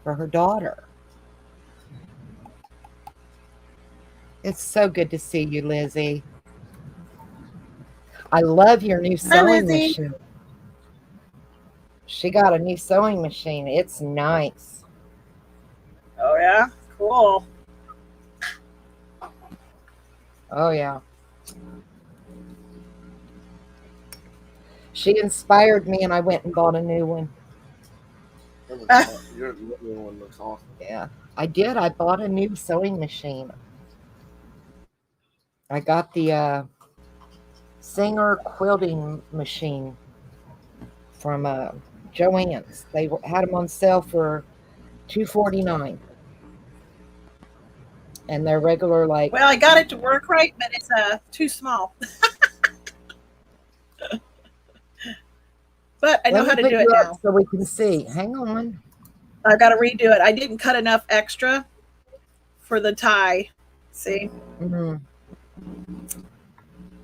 for her daughter. It's so good to see you, Lizzie. I love your new sewing Lizzie. machine. She got a new sewing machine. It's nice. Oh, yeah? Cool. Oh, yeah. She inspired me, and I went and bought a new one. Your new one looks awesome. Yeah, I did. I bought a new sewing machine. I got the Singer quilting machine from Joann's. They had them on sale for $2.49, and they're regular like. Well, I got it to work right, but it's too small. But I know Let how me to put do it you up now. so we can see. Hang on. I've got to redo it. I didn't cut enough extra for the tie. See? Mhm.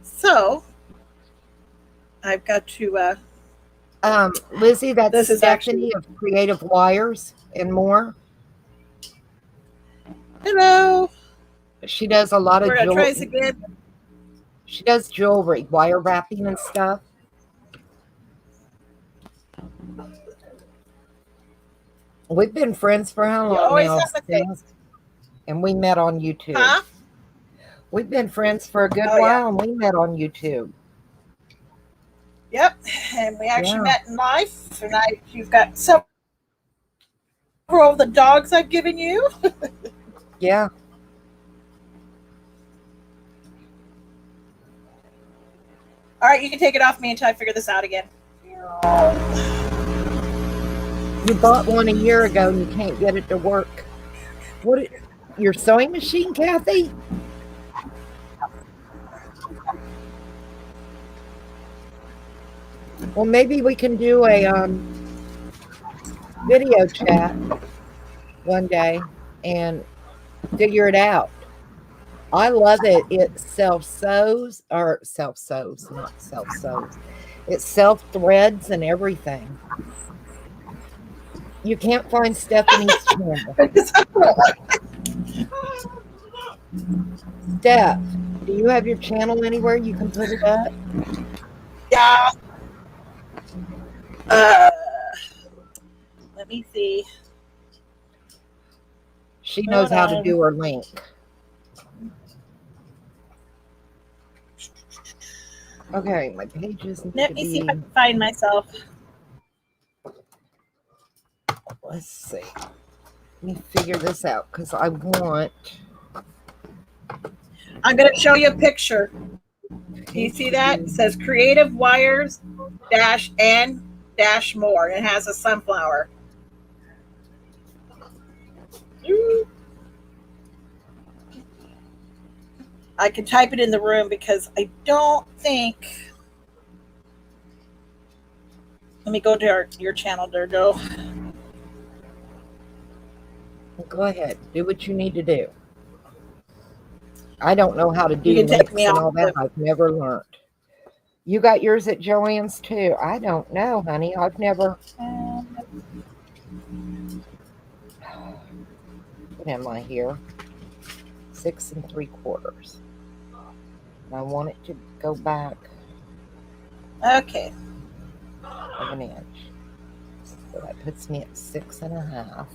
So I've got to. Lizzie, that's This is Stephanie of Creative Wires and More. Hello. She does a lot of We're gonna try this jewelry. again. She does jewelry, wire wrapping and stuff. We've been friends for how You long always now? have to say, And we met on YouTube. huh? We've been friends for a good Oh, yeah. while, and we met on YouTube. Yep. And we actually Yeah. met in life. And you've got several of the dogs I've given you. Yeah. All right, you can take it off me until I figure this out again. You bought one a year ago, and you can't get it to work. What? Your sewing machine, Kathy? Well, maybe we can do a video chat one day and figure it out. I love it. It self-sews, not self-sews. It self-threads and everything. You can't find Stephanie's channel. Steph, do you have your channel anywhere you can put it up? Yeah. Let me see. She knows how to Hold do her link. Okay, my pages need Let to me see if I be. can find myself. Let's see. Let me figure this out because I want. I'm going to show you a picture. Do you see that? It says Creative Wires -and -more. It has a sunflower. I can type it in the room because I don't think. Let me go to your channel, Durdo. Go ahead. Do what you need to do. I don't know how to do You can take links me and off all that. the- I've never learned. You got yours at Joann's too. I don't know, honey. I've never. What am I here? 6 3/4. And I want it to go back Okay. of an inch. So that puts me at 6 1/2.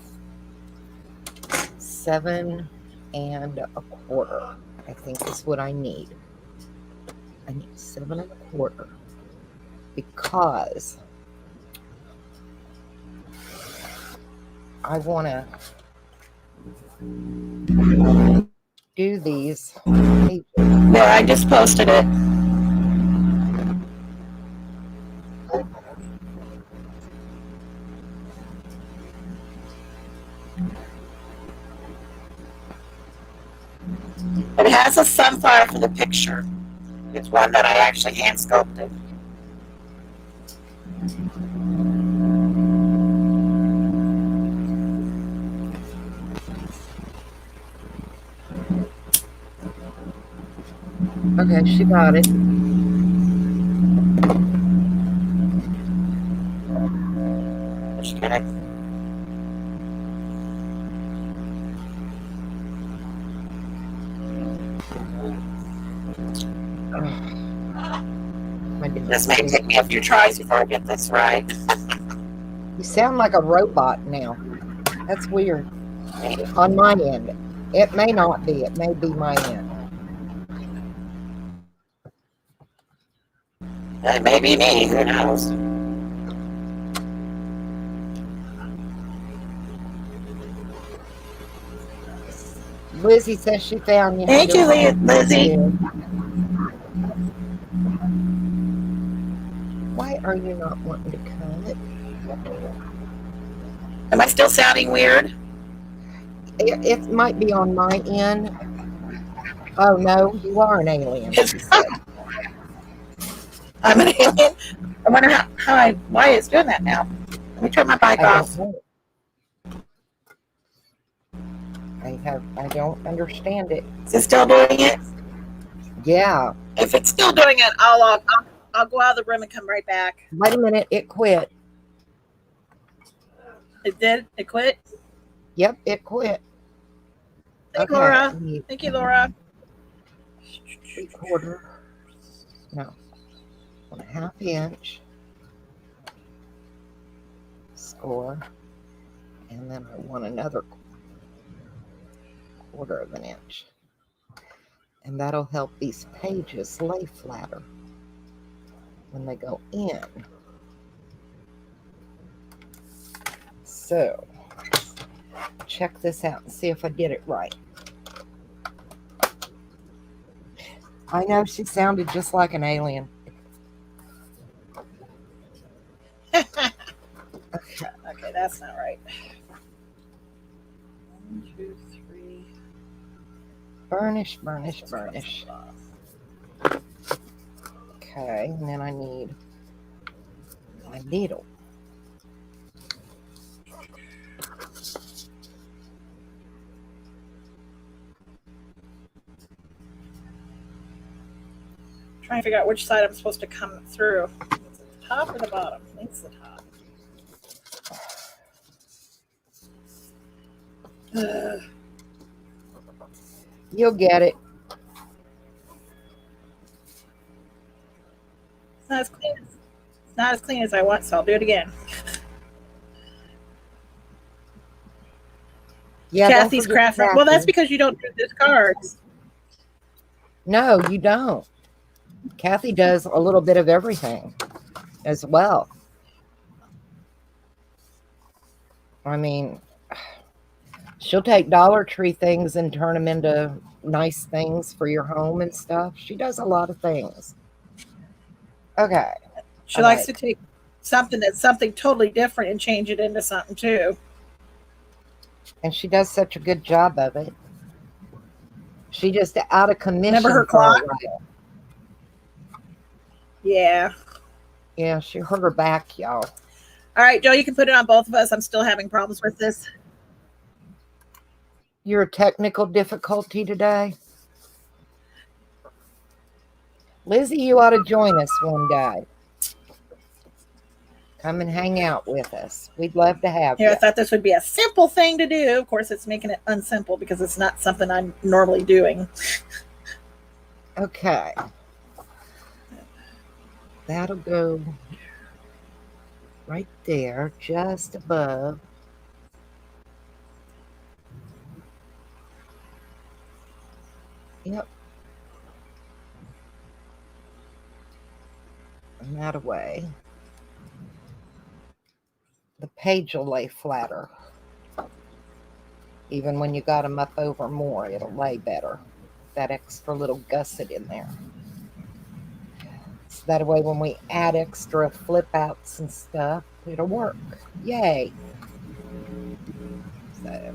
7 1/4. I think is what I need. I need 7 1/4 because I want to do these pages. There, I just posted it. It has a sunflower for the picture. It's one that I actually hand sculpted. Okay, she got it. Just gonna This may take me a few tries before I get this right. You sound like a robot now. That's weird. On my end. It may not be. It may be my end. It may be me, who knows? Lizzie says she found you. Thank you, Lizzie. Why are you not wanting to cut? Am I still sounding weird? It might be on my end. Oh no, you are an alien. She said. I'm an alien. I wonder why it's doing that now. Let me turn my mic off. I don't understand it. Is it still doing it? Yeah. If it's still doing it, I'll go out of the room and come right back. Wait a minute, it quit. It did? It quit? Yep, it quit. Thank you, Laura. Thank you, Laura. 3/4. No. 1/2 inch. Score. And then I want another 1/4 of an inch. And that'll help these pages lay flatter when they go in. So, check this out and see if I did it right. I know she sounded just like an alien. Okay, that's not right. 1, 2, 3. Burnish, burnish, burnish. Okay, and then I need my needle. Trying to figure out which side I'm supposed to come through. Is it the top or the bottom? I think it's the top. You'll get it. It's not as clean as I want, so I'll do it again. Yeah, don't Kathy's forget craft. Kathy. Well, that's because you don't do discards. No, you don't. Kathy does a little bit of everything as well. I mean, she'll take Dollar Tree things and turn them into nice things for your home and stuff. She does a lot of things. Okay. She likes to take something that's something totally different and change it into something too. And she does such a good job of it. She just out of commission. Remember her for a clock? while. Yeah. Yeah, she hurt her back, y'all. All right, Joe, you can put it on both of us. I'm still having problems with this. Your technical difficulty today? Lizzie, you ought to join us one day. Come and hang out with us. We'd love to have Here, you. I thought this would be a simple thing to do. Of course, it's making it unsimple because it's not something I'm normally doing. Okay. That'll go right there, just above. Yep. And that away. The page will lay flatter. Even when you got them up over more, it'll lay better. That extra little gusset in there. So that way when we add extra flip outs and stuff, it'll work. Yay. So a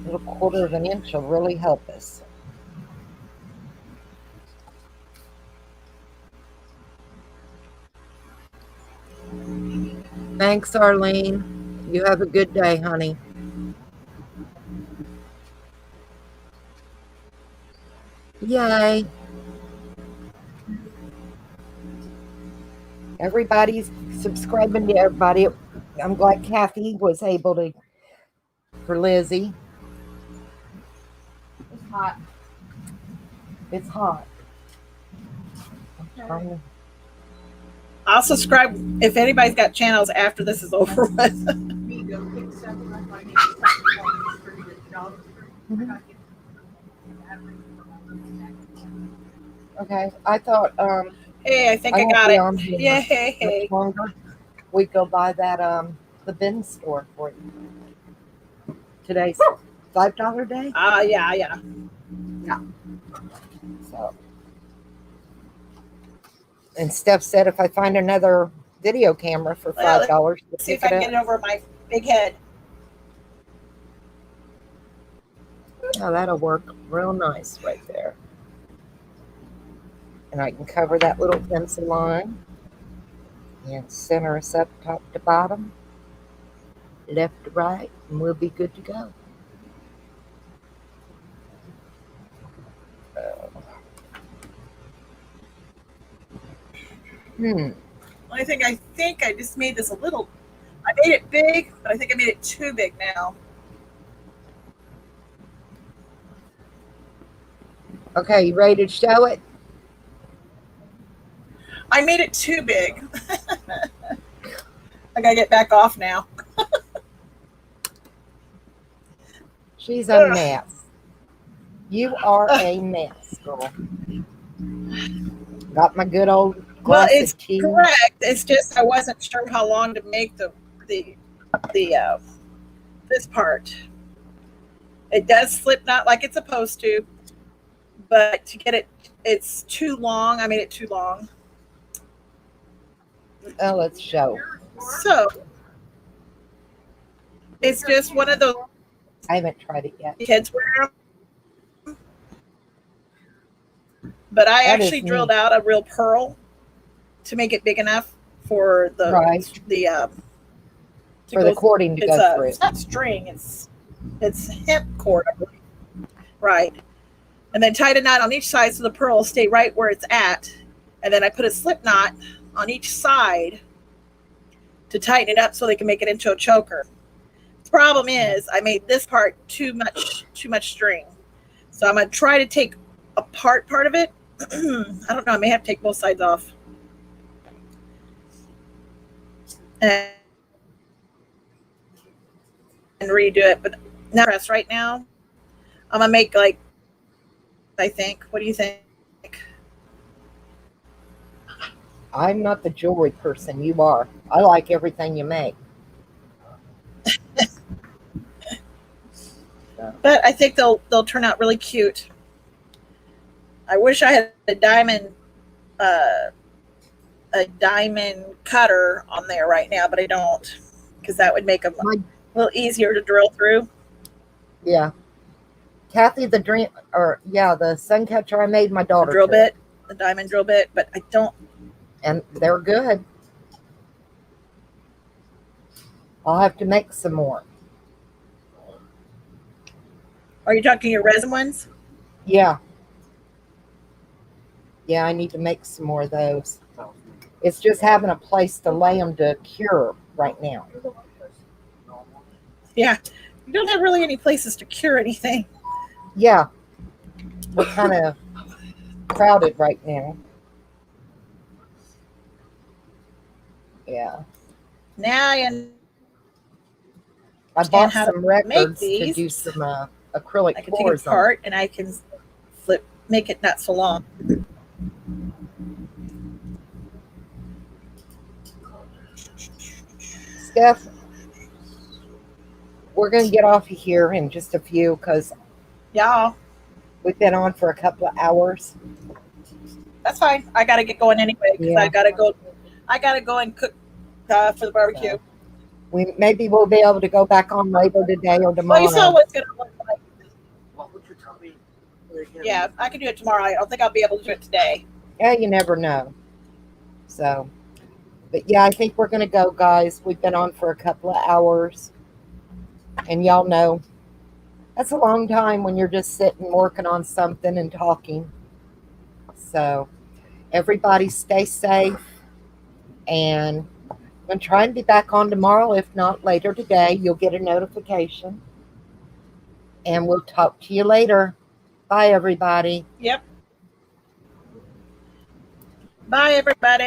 little 1/4 of an inch will really help us. Thanks, Arlene. You have a good day, honey. Yay. Everybody's subscribing to everybody. I'm glad Kathy was able to, for Lizzie. It's hot. It's hot. I'll subscribe if anybody's got channels after this is over with. Okay, I thought Hey, I think I won't got be it. on here Yeah, hey. much longer. We go by that the bin store for you. Today's $5 day. Yeah. So, and Steph said if I find another video camera for Well, $5, to See if pick I it can up. get it over my big head. Oh, that'll work real nice right there. And I can cover that little pencil line and center us up top to bottom, left to right, and we'll be good to go. Only thing I think I just made this a little. I made it big, but I think I made it too big now. Okay, you ready to show it? I made it too big. I gotta get back off now. She's a mess. You are a mess, girl. Got my good old Well, glass it's of tea. correct. It's just I wasn't sure how long to make the this part. It does slip knot like it's supposed to, but to get it, it's too long. I made it too long. Oh, let's show. So it's just one of those I haven't tried it yet. kids wear them. But I That is actually drilled neat. out a real pearl to make it big enough for the Right. to For the go- cording to it's go through. it's not string, it's hemp cord, I believe. Right. And then tied a knot on each side so the pearl will stay right where it's at. And then I put a slip knot on each side to tighten it up so they can make it into a choker. The problem is I made this part too much string. So I'm gonna try to take apart part of it. I don't know, I may have to take both sides off. And redo it, but not right now. I'm gonna make like, I think. What do you think? I'm not the jewelry person. You are. I like everything you make. But I think they'll turn out really cute. I wish I had a diamond cutter on there right now, but I don't, because that would make them a little easier to drill through. Yeah. Kathy, the sun catcher I made my daughter. Drill took. bit, the diamond drill bit, but I don't. And they're good. I'll have to make some more. Are you talking your resin ones? Yeah. Yeah, I need to make some more of those. It's just having a place to lay them to cure right now. Yeah, you don't have really any places to cure anything. Yeah. We're kind of crowded right now. Yeah. Now I I bought how to some records to these. do some acrylic can take it pours on. apart and I can make it not so long. Steph, we're going to get off of here in just a few because Yeah, we've been on for a couple of hours. that's fine. I gotta get going anyway because Yeah. I gotta go and cook for the barbecue. We'll be able to go back on later today or Well, tomorrow. you saw what's gonna look like. What would you tell me? Yeah, I can do it tomorrow. I don't think I'll be able to do it today. Yeah, you never know. So, but yeah, I think we're going to go, guys. We've been on for a couple of hours. And y'all know, that's a long time when you're just sitting working on something and talking. So, everybody stay safe. And I'm going to try and be back on tomorrow. If not, later today, you'll get a notification. And we'll talk to you later. Bye, everybody. Yep. Bye, everybody.